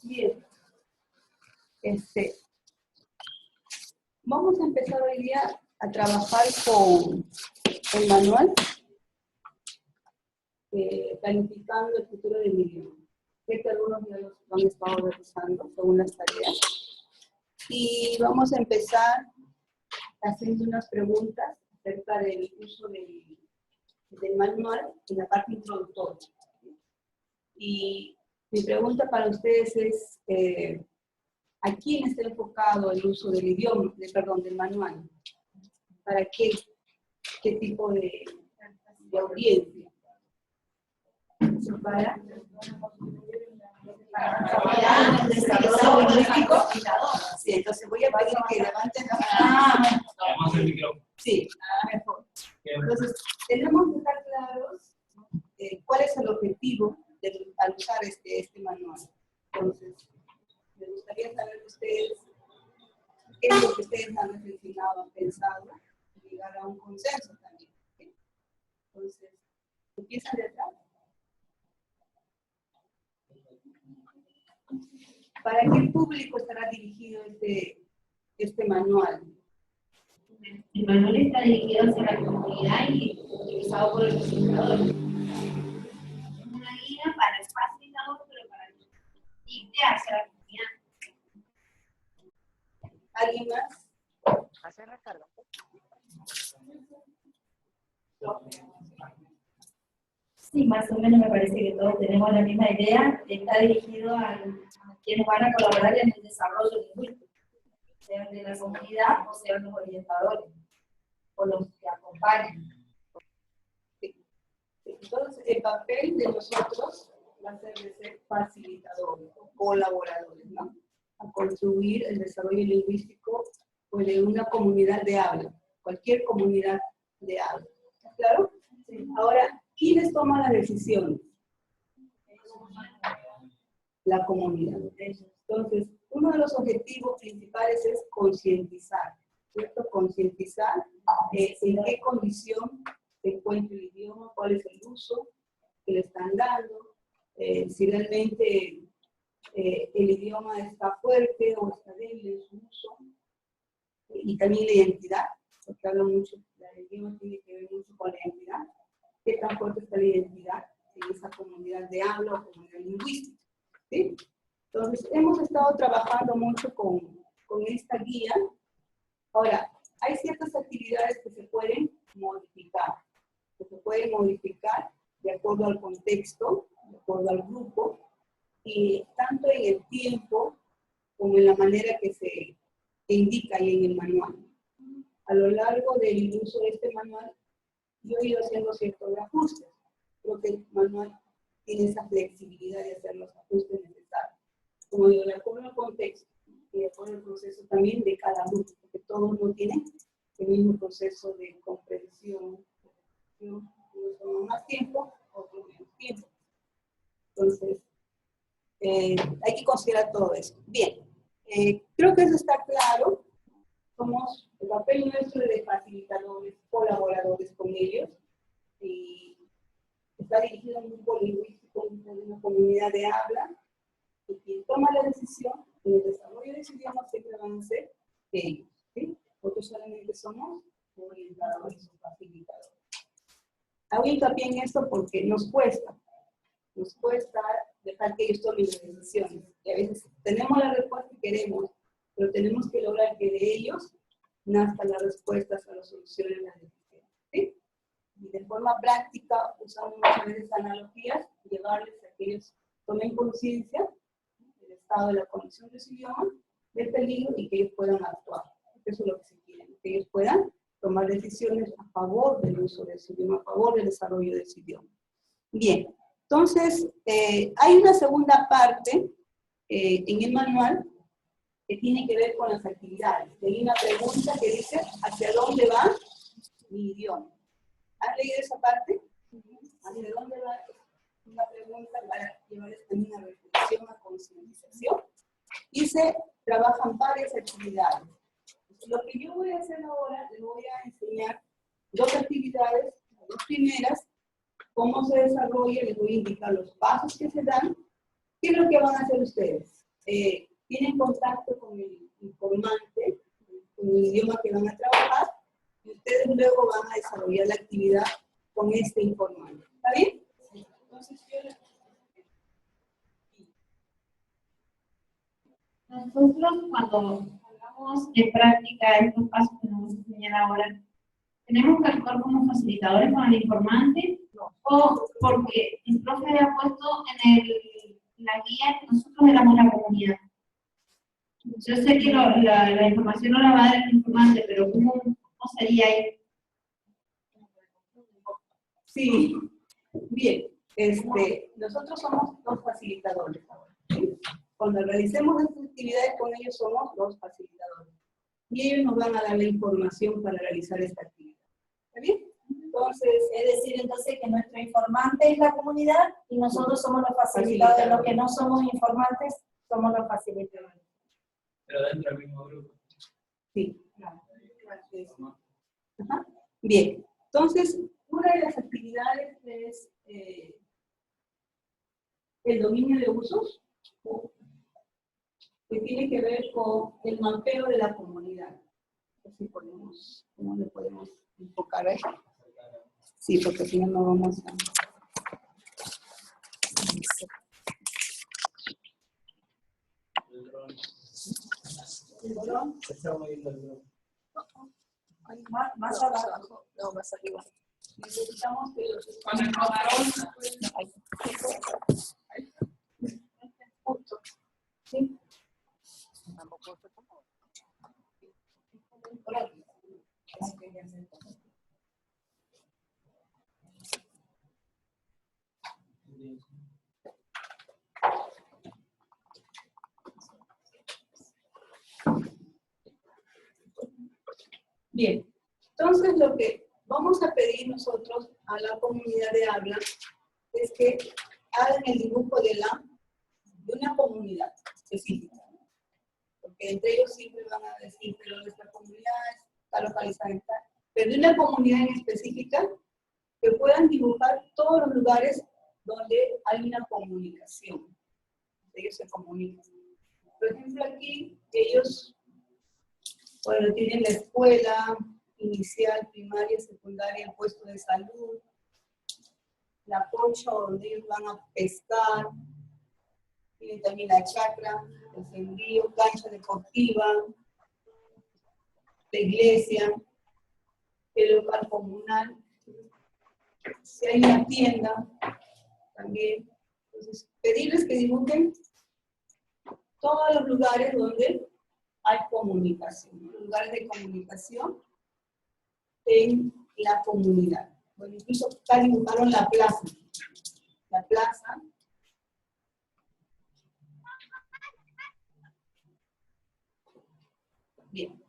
Bien. Vamos a empezar hoy día a trabajar con el manual planificando el futuro del idioma. Sé que algunos ya los han estado realizando según las tareas. Y vamos a empezar haciendo unas preguntas acerca del uso del manual en la parte introductoria. Y mi pregunta para ustedes es, ¿a quién está enfocado el uso del idioma, del manual? ¿Para qué tipo de audiencia? ¿Para desarrollo lingüístico? Sí, entonces voy a pedir que levanten la mano. Sí, mejor. Entonces, tenemos que estar claros cuál es el objetivo al usar este manual. Entonces, me gustaría saber de ustedes qué es lo que ustedes han reflexionado, han pensado, y llegar a un consenso también. ¿Sí? Entonces, empiezan de atrás. ¿Para qué público estará dirigido este manual? El manual está dirigido hacia la comunidad y utilizado por el facilitador. Es una guía para el facilitador, pero para irte hacia la comunidad. ¿Alguien más? Hacer recarga. Sí, más o menos me parece que todos tenemos la misma idea. Está dirigido a quienes van a colaborar en el desarrollo lingüístico, sean de la comunidad o sean los orientadores o los que acompañan. Entonces, el papel de nosotros va a ser de ser facilitadores o colaboradores, ¿no? A construir el desarrollo lingüístico pues, de una comunidad de habla, cualquier comunidad de habla. ¿Claro? Sí. Ahora, ¿quiénes toman las decisiones? La comunidad. Entonces, uno de los objetivos principales es concientizar, ¿cierto? Concientizar en qué condición se encuentra el idioma, cuál es el uso que le están dando, si realmente el idioma está fuerte o está débil en su uso, y también la identidad, porque habla mucho, el idioma tiene que ver mucho con la identidad, qué tan fuerte está la identidad en esa comunidad de habla o comunidad lingüística, ¿sí? Entonces, hemos estado trabajando mucho con esta guía. Ahora, hay ciertas actividades que se pueden modificar, de acuerdo al contexto, de acuerdo al grupo, y tanto en el tiempo como en la manera que se indica ahí en el manual. A lo largo del uso de este manual, yo he ido haciendo ciertos ajustes. Creo que el manual tiene esa flexibilidad de hacer los ajustes necesarios. como digo, de acuerdo al contexto y de acuerdo al proceso también de cada uno, porque todos no tienen el mismo proceso de comprensión. Unos toman más tiempo, otros menos tiempo. Entonces, hay que considerar todo eso. Bien, creo que eso está claro. Somos el papel nuestro de facilitadores, colaboradores con ellos, y está dirigido a un grupo lingüístico, una comunidad de habla, y quien toma la decisión en el desarrollo de ese idioma siempre van a ser ellos, ¿sí? Nosotros solamente somos orientadores o facilitadores. Hago hincapié en esto porque nos cuesta dejar que ellos tomen las decisiones. Y a veces tenemos la respuesta que queremos, pero tenemos que lograr que de ellos nazcan las respuestas a las soluciones de las decisiones, ¿sí? Y de forma práctica usamos muchas veces analogías, llevarles a que ellos tomen conciencia del estado de la condición de su idioma, del peligro, y que ellos puedan actuar. Eso es lo que se quiere, que ellos puedan tomar decisiones a favor del uso de su idioma, a favor del desarrollo de su idioma. Bien, entonces hay una segunda parte en el manual que tiene que ver con las actividades. Hay una pregunta que dice, ¿hacia dónde va mi idioma? ¿Has leído esa parte? ¿Hacia dónde va? Una pregunta para llevarles también a reflexión, a concientización. Y se trabajan varias actividades. Lo que yo voy a hacer ahora, les voy a enseñar dos actividades, las dos primeras, cómo se desarrolla, les voy a indicar los pasos que se dan. ¿Qué es lo que van a hacer ustedes? Tienen contacto con el informante, con el idioma que van a trabajar, y ustedes luego van a desarrollar la actividad con este informante. ¿Está bien? Entonces, nosotros cuando hagamos en práctica estos pasos que nos vamos a enseñar ahora, ¿tenemos que actuar como facilitadores con el informante? ¿O porque el profe había puesto en la guía que nosotros éramos la comunidad? Yo sé que la información no la va a dar el informante, pero ¿cómo sería ahí? sí, bien. Nosotros somos los facilitadores ahora, ¿sí? Cuando realicemos estas actividades con ellos somos los facilitadores. Y ellos nos van a dar la información para realizar esta actividad. ¿Está bien? Entonces, Es decir, entonces que nuestro informante es la comunidad y nosotros somos los facilitadores. Los que no somos informantes somos los facilitadores. Pero dentro del mismo grupo. sí. Ajá. Bien. Entonces, una de las actividades es el dominio de usos, que tiene que ver con el mapeo de la comunidad. Así podemos, ¿cómo le podemos enfocar a eso? Sí, porque si no, no vamos a... ¿El dron? Se está moviendo el grupo. Más abajo. No, más arriba. Necesitamos que los... Con el rodarón. Justo. ¿Sí? Bien, entonces lo que vamos a pedir nosotros a la comunidad de habla es que hagan el dibujo de una comunidad específica. Porque entre ellos siempre van a decir, pero nuestra comunidad está localizada en tal. Pero de una comunidad en específica que puedan dibujar todos los lugares donde hay una comunicación. Ellos se comunican. Por ejemplo, aquí ellos, bueno, tienen la escuela inicial, primaria, secundaria, el puesto de salud, la concha donde ellos van a pescar, tienen también la chacra, el sembrío, cancha deportiva, la iglesia, el local comunal, si hay una tienda también. Entonces, pedirles que dibujen todos los lugares donde hay comunicación, lugares de comunicación en la comunidad. Bueno, incluso acá dibujaron la plaza. La plaza Bien.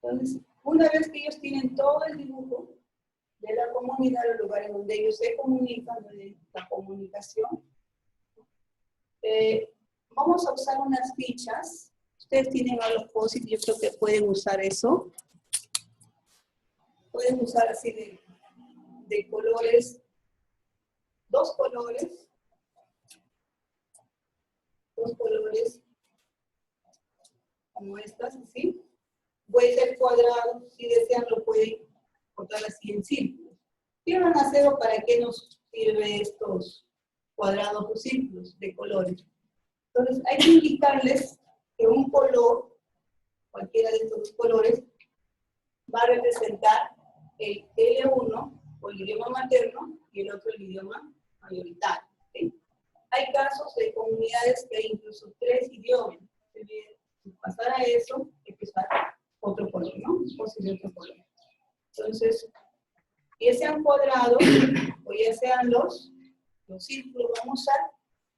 Entonces, una vez que ellos tienen todo el dibujo de la comunidad, los lugares donde ellos se comunican, de la comunicación, vamos a usar unas fichas. Ustedes tienen a los POSIT, yo creo que pueden usar eso. Pueden usar así de colores, dos colores, como estas, así. Puede ser cuadrado, si desean lo pueden cortar así en círculos. ¿Qué van a hacer o para qué nos sirve estos cuadrados o círculos de colores? Entonces hay que indicarles que un color, cualquiera de estos colores, va a representar el L1 o el idioma materno y el otro el idioma mayoritario. ¿Sí? Hay casos de comunidades que hay incluso 3 idiomas. Si pasara eso, hay que usar otro color, ¿no? O si de otro color. Entonces, ya sean cuadrados o ya sean los círculos, vamos a usar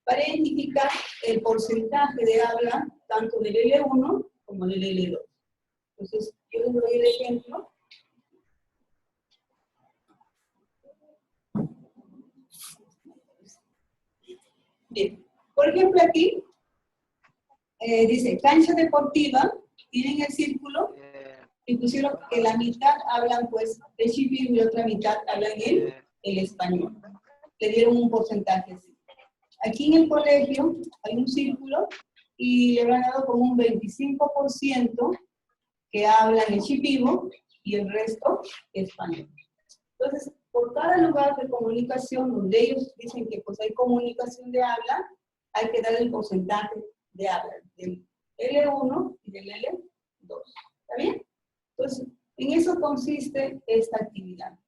para identificar el porcentaje de habla tanto del L1 como del L2. Entonces, yo les doy el ejemplo. Bien, por ejemplo aquí, dice cancha deportiva, tienen el círculo, inclusive que la mitad hablan pues el chipil y la otra mitad hablan el español. Le dieron un porcentaje así. Aquí en el colegio hay un círculo y le han dado como un 25% que hablan el chipivo y el resto español. Entonces, por cada lugar de comunicación donde ellos dicen que pues hay comunicación de habla, hay que dar el porcentaje de habla del L1 y del L2. ¿Está bien? Entonces, en eso consiste esta actividad.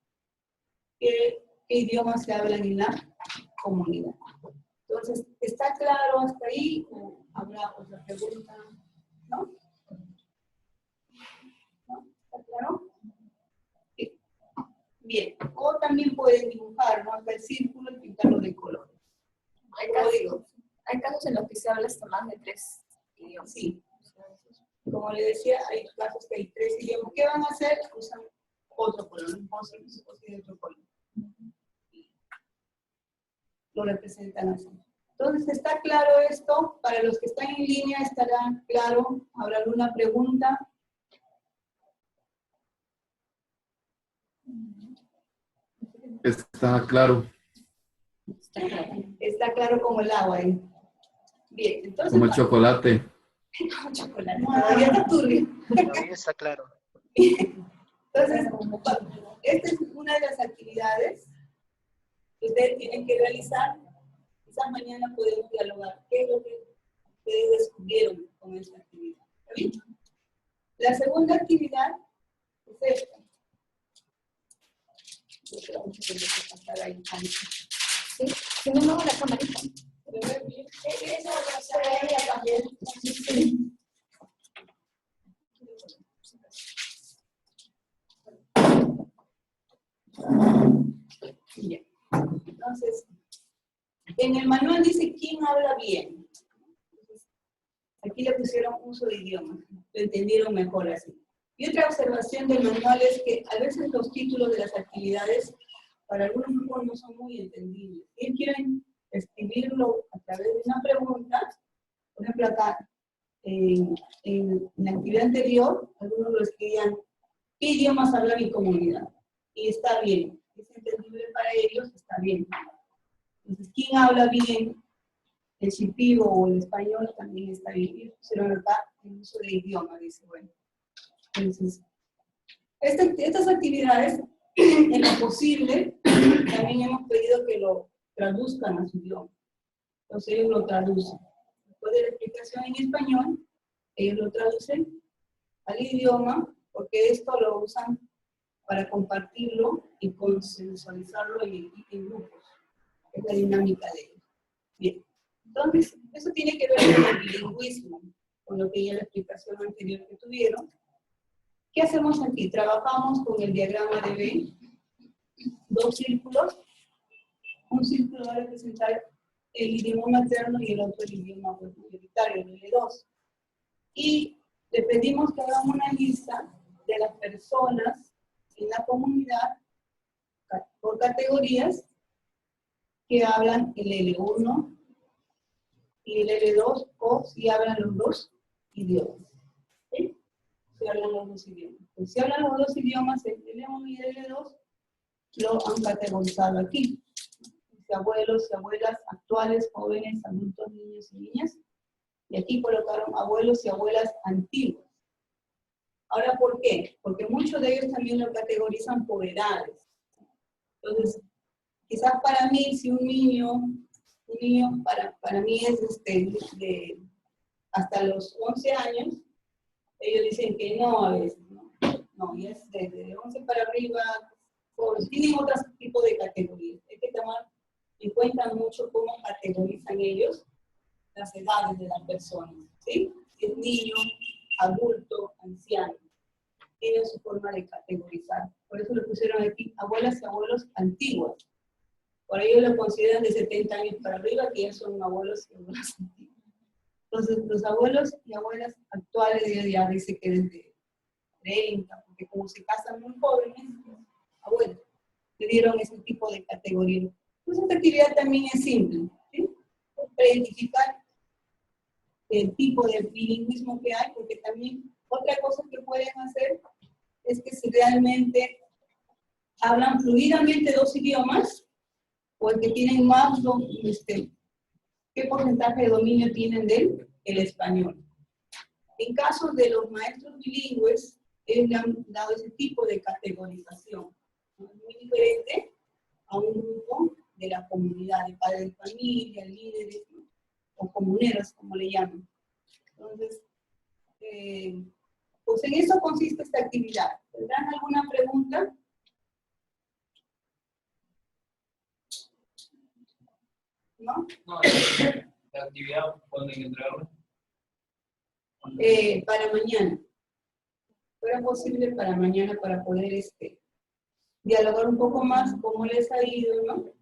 ¿Qué idiomas se hablan en la comunidad? Entonces, ¿está claro hasta ahí? ¿O habrá otra pregunta? ¿No? ¿No? ¿Está claro? Sí. Bien. O también pueden dibujar, ¿no? Hasta el círculo y pintarlo de color. Hay casos en los que se habla hasta más de 3 idiomas. Sí. Como le decía, hay casos que hay 3 idiomas. ¿Qué van a hacer? Usan otro color, un fósil de otro color. Lo representan así. Entonces, ¿está claro esto? Para los que están en línea, ¿estará claro? ¿Habrá alguna pregunta? Está claro. Está claro como el agua ahí. Bien, entonces... Como el chocolate. Como chocolate. Todavía está turbio. Todavía está claro. Entonces, esta es una de las actividades que ustedes tienen que realizar. Quizás mañana podemos dialogar qué es lo que ustedes descubrieron con esta actividad. ¿Está bien? La segunda actividad es esta. Yo creo que tengo que pasar ahí. Sí, si no, no la camarita. Eso va a ser ella también. Sí. Bien. Entonces, en el manual dice quién habla bien. Aquí le pusieron uso de idioma. Lo entendieron mejor así. Y otra observación del manual es que a veces los títulos de las actividades para algunos grupos no son muy entendibles. Ellos quieren escribirlo a través de una pregunta. Por ejemplo, acá, en la actividad anterior, algunos lo escribían, ¿qué idiomas habla mi comunidad? Y está bien. Es entendible para ellos, está bien. Entonces, ¿quién habla bien el chipivo o el español? También está bien. Y pusieron acá el uso de idioma, dice, bueno. Entonces, estas actividades, en lo posible, también hemos pedido que lo traduzcan a su idioma. Entonces, ellos lo traducen. Después de la explicación en español, ellos lo traducen al idioma, porque esto lo usan para compartirlo y consensualizarlo en grupos. Es la dinámica de ellos. Bien. Entonces, eso tiene que ver con el bilingüismo, con lo que ya la explicación anterior que tuvieron. ¿Qué hacemos aquí? Trabajamos con el diagrama de Venn, 2 círculos. Un círculo va a representar el idioma materno y el otro el idioma mayoritario, el L2. Y le pedimos que hagan una lista de las personas en la comunidad por categorías que hablan el L1 y el L2 o si hablan los dos idiomas. ¿Sí? Si hablan los dos idiomas. Pues si hablan los dos idiomas, el L1 y el L2 lo han categorizado aquí. Abuelos y abuelas actuales, jóvenes, adultos, niños y niñas. Y aquí colocaron abuelos y abuelas antiguos. Ahora, ¿por qué? Porque muchos de ellos también lo categorizan por edades. Entonces, quizás para mí, si un niño para mí es de hasta los 11 años, ellos dicen que no a veces, ¿no? No, y es desde 11 para arriba, pues, tienen otro tipo de categorías. Hay que tomar en cuenta mucho cómo categorizan ellos las edades de las personas, ¿sí? Si es niño, adulto, anciano, tienen su forma de categorizar. Por eso le pusieron aquí abuelas y abuelos antiguos. Por ello lo consideran de 70 años para arriba, que ya son abuelos y abuelas antiguos. Entonces, los abuelos y abuelas actuales ya dice que desde 30, porque como se casan muy jóvenes, abuelos, le dieron ese tipo de categoría. Pues esta actividad también es simple, ¿sí? Para identificar el tipo de bilingüismo que hay, porque también otra cosa que pueden hacer es que si realmente hablan fluidamente dos idiomas, o el que tienen más, ¿qué porcentaje de dominio tienen del español? En caso de los maestros bilingües, ellos le han dado ese tipo de categorización. Es muy diferente a un grupo de la comunidad, de padres de familia, líderes, ¿no? O comuneros, como le llaman. Entonces, pues en eso consiste esta actividad. ¿Tendrán alguna pregunta? ¿No? No, la actividad, ¿cuándo hay que entregarla? Para mañana. Fuera posible para mañana para poder dialogar un poco más cómo les ha ido, ¿no?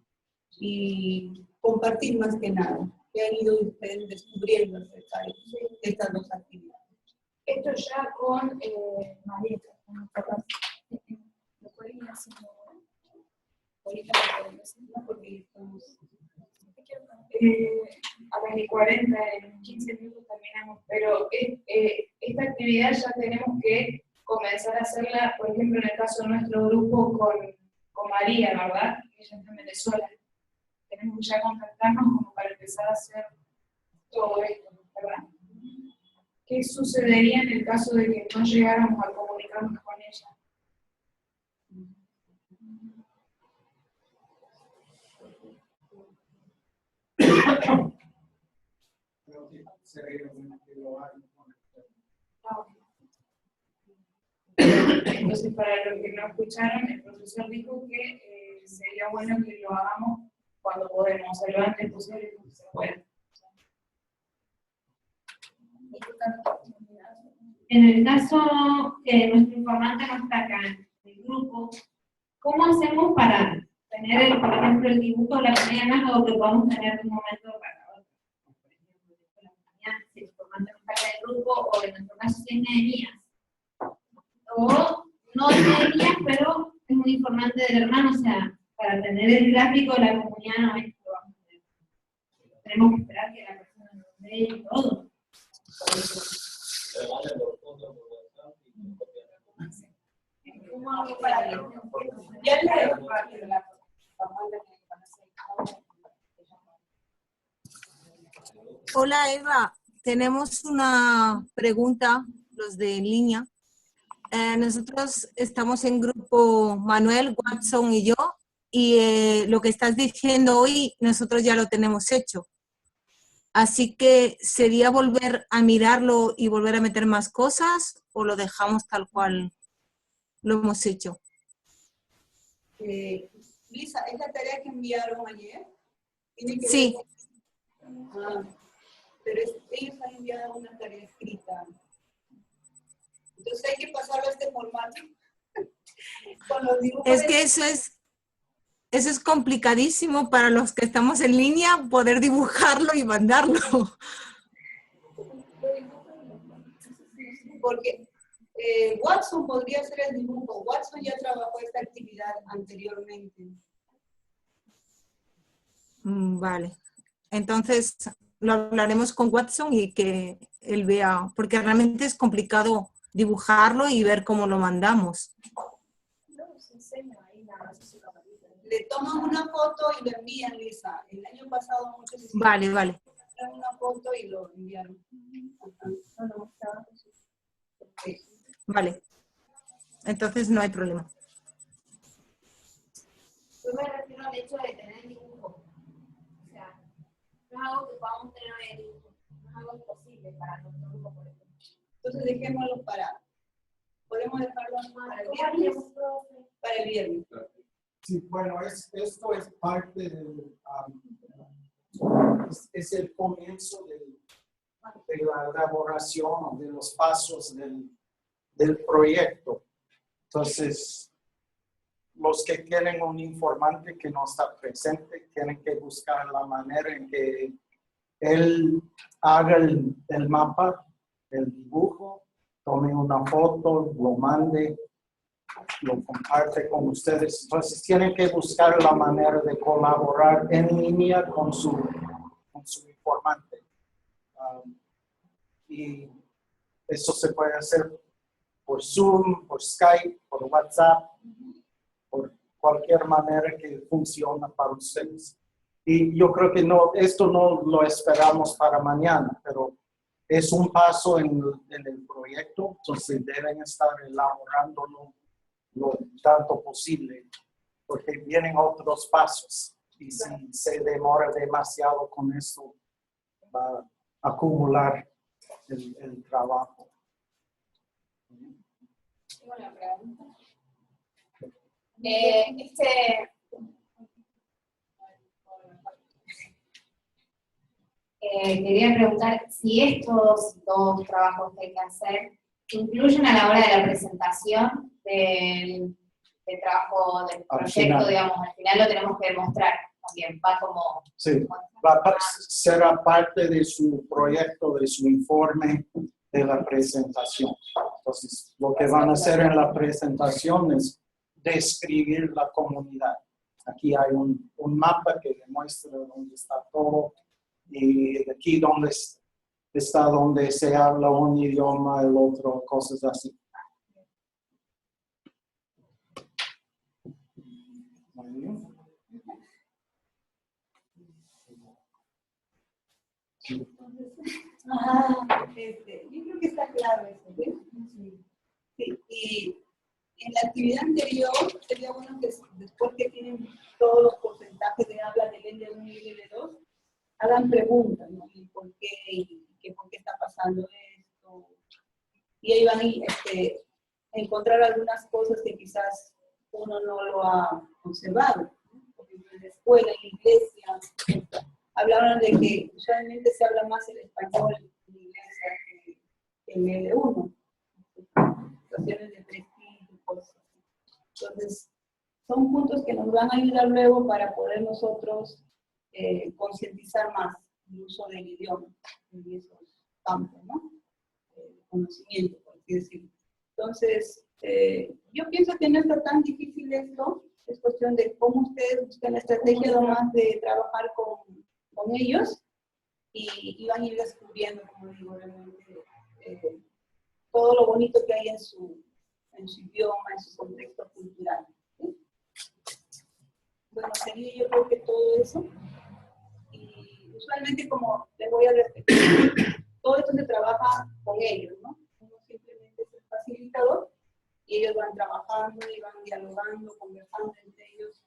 Y compartir más que nada qué han ido ustedes descubriendo acerca de estas dos actividades. Esto ya con María, con nuestra clase. Lo pueden ir haciendo ahorita, no porque estamos... A las 40, en 15 minutos terminamos, pero esta actividad ya tenemos que comenzar a hacerla, por ejemplo, en el caso de nuestro grupo con María, ¿verdad? Ella está en Venezuela. Tenemos que ya contactarnos como para empezar a hacer todo esto, ¿verdad? ¿Qué sucedería en el caso de que no llegáramos a comunicarnos con ella? Entonces, para los que no escucharon, el profesor dijo que sería bueno que lo hagamos cuando podemos, o sea, lo antes posible que se pueda. En el caso que nuestro informante no está acá en el grupo, ¿cómo hacemos para tener, por ejemplo, el dibujo de la mañana o que podamos tener de un momento para otro? Por ejemplo, de la mañana, si el informante no está acá en el grupo, o en nuestro caso si es Nehemías. O no es Nehemías, pero es un informante del hermano, o sea, para tener el gráfico de la comunidad no es que lo vamos a tener. Tenemos que esperar que la persona nos dé y todo. ¿Cómo hago para que Ya le parte de la Hola Eva, tenemos una pregunta, los de en línea. Nosotros estamos en grupo Manuel, Watson y yo, y lo que estás diciendo hoy nosotros ya lo tenemos hecho. Así que sería volver a mirarlo y volver a meter más cosas o lo dejamos tal cual lo hemos hecho. Lisa, ¿es la tarea que enviaron ayer? ¿Tiene que Sí. ver? Pero ellos han enviado una tarea escrita. Entonces hay que pasarlo a este formato. Con los dibujos Es que eso es, eso es complicadísimo para los que estamos en línea, poder dibujarlo y mandarlo. Porque Watson podría hacer el dibujo. Watson ya trabajó esta actividad anteriormente. Vale. Entonces, lo hablaremos con Watson y que él vea, porque realmente es complicado dibujarlo y ver cómo lo mandamos. Le toman una foto y lo envían, Lisa. El año pasado muchos hicieron Vale, vale. una foto y lo enviaron. Vale. Entonces no hay problema. Yo me refiero al hecho de tener dibujo. O sea, no es algo que podamos tener en el dibujo. No es algo imposible para nuestro grupo, por ejemplo. Entonces dejémoslo para. ¿Podemos dejarlo para el viernes? Para el viernes. Sí, bueno, esto es parte del, es el comienzo de la elaboración de los pasos del proyecto. Entonces, los que quieren un informante que no está presente, tienen que buscar la manera en que él haga el mapa, el dibujo, tome una foto, lo mande, lo comparte con ustedes. Entonces tienen que buscar la manera de colaborar en línea con su informante. Y eso se puede hacer por Zoom, por Skype, por WhatsApp, por cualquier manera que funcione para ustedes. Y yo creo que esto no lo esperamos para mañana, pero es un paso en el proyecto, entonces deben estar elaborándolo lo tanto posible, porque vienen otros pasos y si se demora demasiado con eso, va a acumular el trabajo. Tengo una pregunta. Quería preguntar si estos dos trabajos que hay que hacer incluyen a la hora de la presentación del trabajo del proyecto, digamos, al final lo tenemos que demostrar también, va como... Sí, será parte de su proyecto, de su informe, de la presentación. Entonces, lo que van a hacer en la presentación es describir la comunidad. Aquí hay un mapa que demuestra dónde está todo y aquí donde está donde se habla un idioma, el otro, cosas así. Yo creo que está claro eso, ¿sí? Sí, y en la actividad anterior sería bueno que después que tienen todos los porcentajes de habla del L1 y L2, hagan preguntas, ¿no? ¿Y por qué? ¿Y por qué está pasando esto? Y ahí van a encontrar algunas cosas que quizás uno no lo ha observado. Por ejemplo, en la escuela, en la iglesia, hablaron de que usualmente se habla más el español en la iglesia que en el L1. Situaciones de prestigio, cosas así. Entonces, son puntos que nos van a ayudar luego para poder nosotros concientizar más el uso del idioma en esos campos, ¿no? Conocimiento, por así decirlo. Entonces, yo pienso que no está tan difícil esto, es cuestión de cómo ustedes buscan la estrategia nomás de trabajar con ellos y van a ir descubriendo, como digo, realmente todo lo bonito que hay en su idioma, en su contexto cultural. ¿Sí? Bueno, sería yo creo que todo eso. Y usualmente, como les voy a repetir, todo esto se trabaja con ellos, ¿no? Uno simplemente es el facilitador y ellos van trabajando y van dialogando, conversando entre ellos.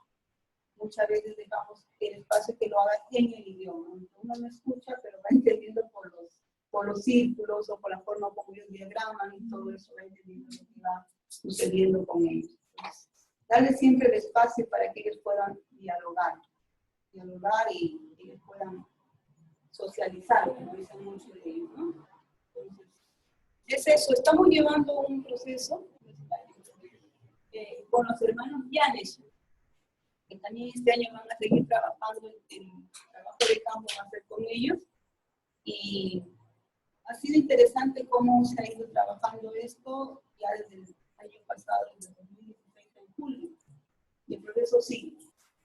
Muchas veces dejamos el espacio que lo haga en el idioma. Uno no escucha, pero va entendiendo por los círculos o por la forma como ellos diagraman y todo eso, va entendiendo lo que va sucediendo con ellos. Entonces, darle siempre el espacio para que ellos puedan dialogar y ellos puedan socializar, como dicen muchos de ellos, ¿no? Entonces, es eso, estamos llevando un proceso con los hermanos Llanes. que también este año van a seguir trabajando, el trabajo de campo va a ser con ellos. Y ha sido interesante cómo se ha ido trabajando esto ya desde el año pasado, desde el 2016 en julio. Y el progreso sí,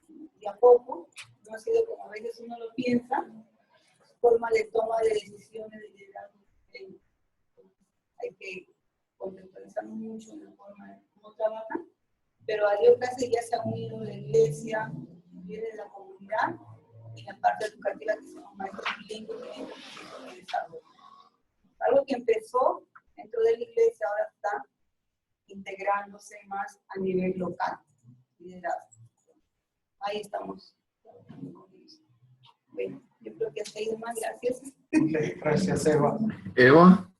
de a poco, no ha sido como a veces uno lo piensa, forma de toma de decisiones, de liderazgo. Hay que contextualizarnos mucho en la forma de cómo trabajan, pero a Dios gracias ya se ha unido la iglesia, viene de la comunidad y la parte educativa que son maestros bilingües en el proceso de desarrollo. Algo que empezó dentro de la iglesia ahora está integrándose más a nivel local, liderazgo. Ahí estamos. Bueno, yo creo que hasta ahí más. Gracias. Okay, gracias, Eva. Eva,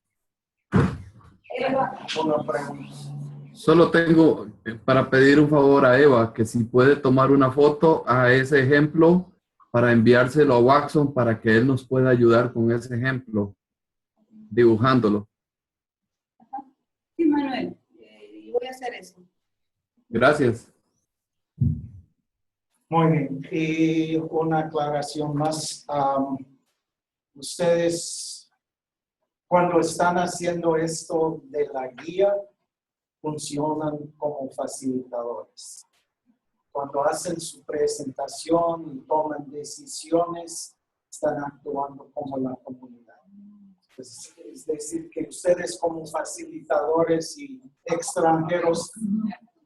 Una pregunta. solo tengo para pedir un favor a Eva, que si puede tomar una foto a ese ejemplo para enviárselo a Watson para que él nos pueda ayudar con ese ejemplo, dibujándolo. Sí, Manuel, voy a hacer eso. Gracias. Muy bien. Y una aclaración más. Ustedes, cuando están haciendo esto de la guía, funcionan como facilitadores. Cuando hacen su presentación y toman decisiones, están actuando como la comunidad. Es decir, que ustedes como facilitadores y extranjeros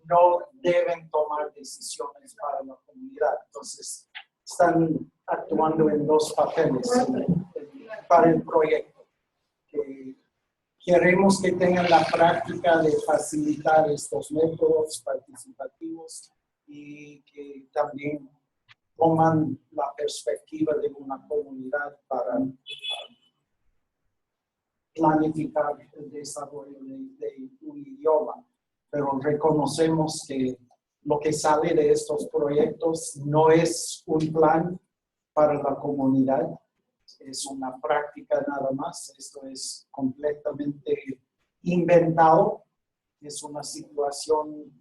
no deben tomar decisiones para la comunidad. Entonces, están actuando en dos papeles para el proyecto. Queremos que tengan la práctica de facilitar estos métodos participativos y que también toman la perspectiva de una comunidad para planificar el desarrollo de un idioma. Pero reconocemos que lo que sale de estos proyectos no es un plan para la comunidad, es una práctica nada más. Esto es completamente inventado, es una situación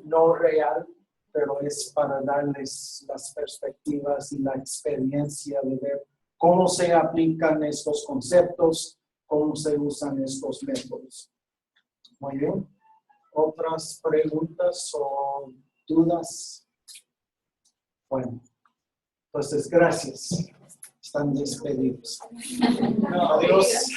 no real, pero es para darles las perspectivas y la experiencia de ver cómo se aplican estos conceptos, cómo se usan estos métodos. Muy bien. ¿Otras preguntas o dudas? Bueno, entonces gracias. Están despedidos. Adiós.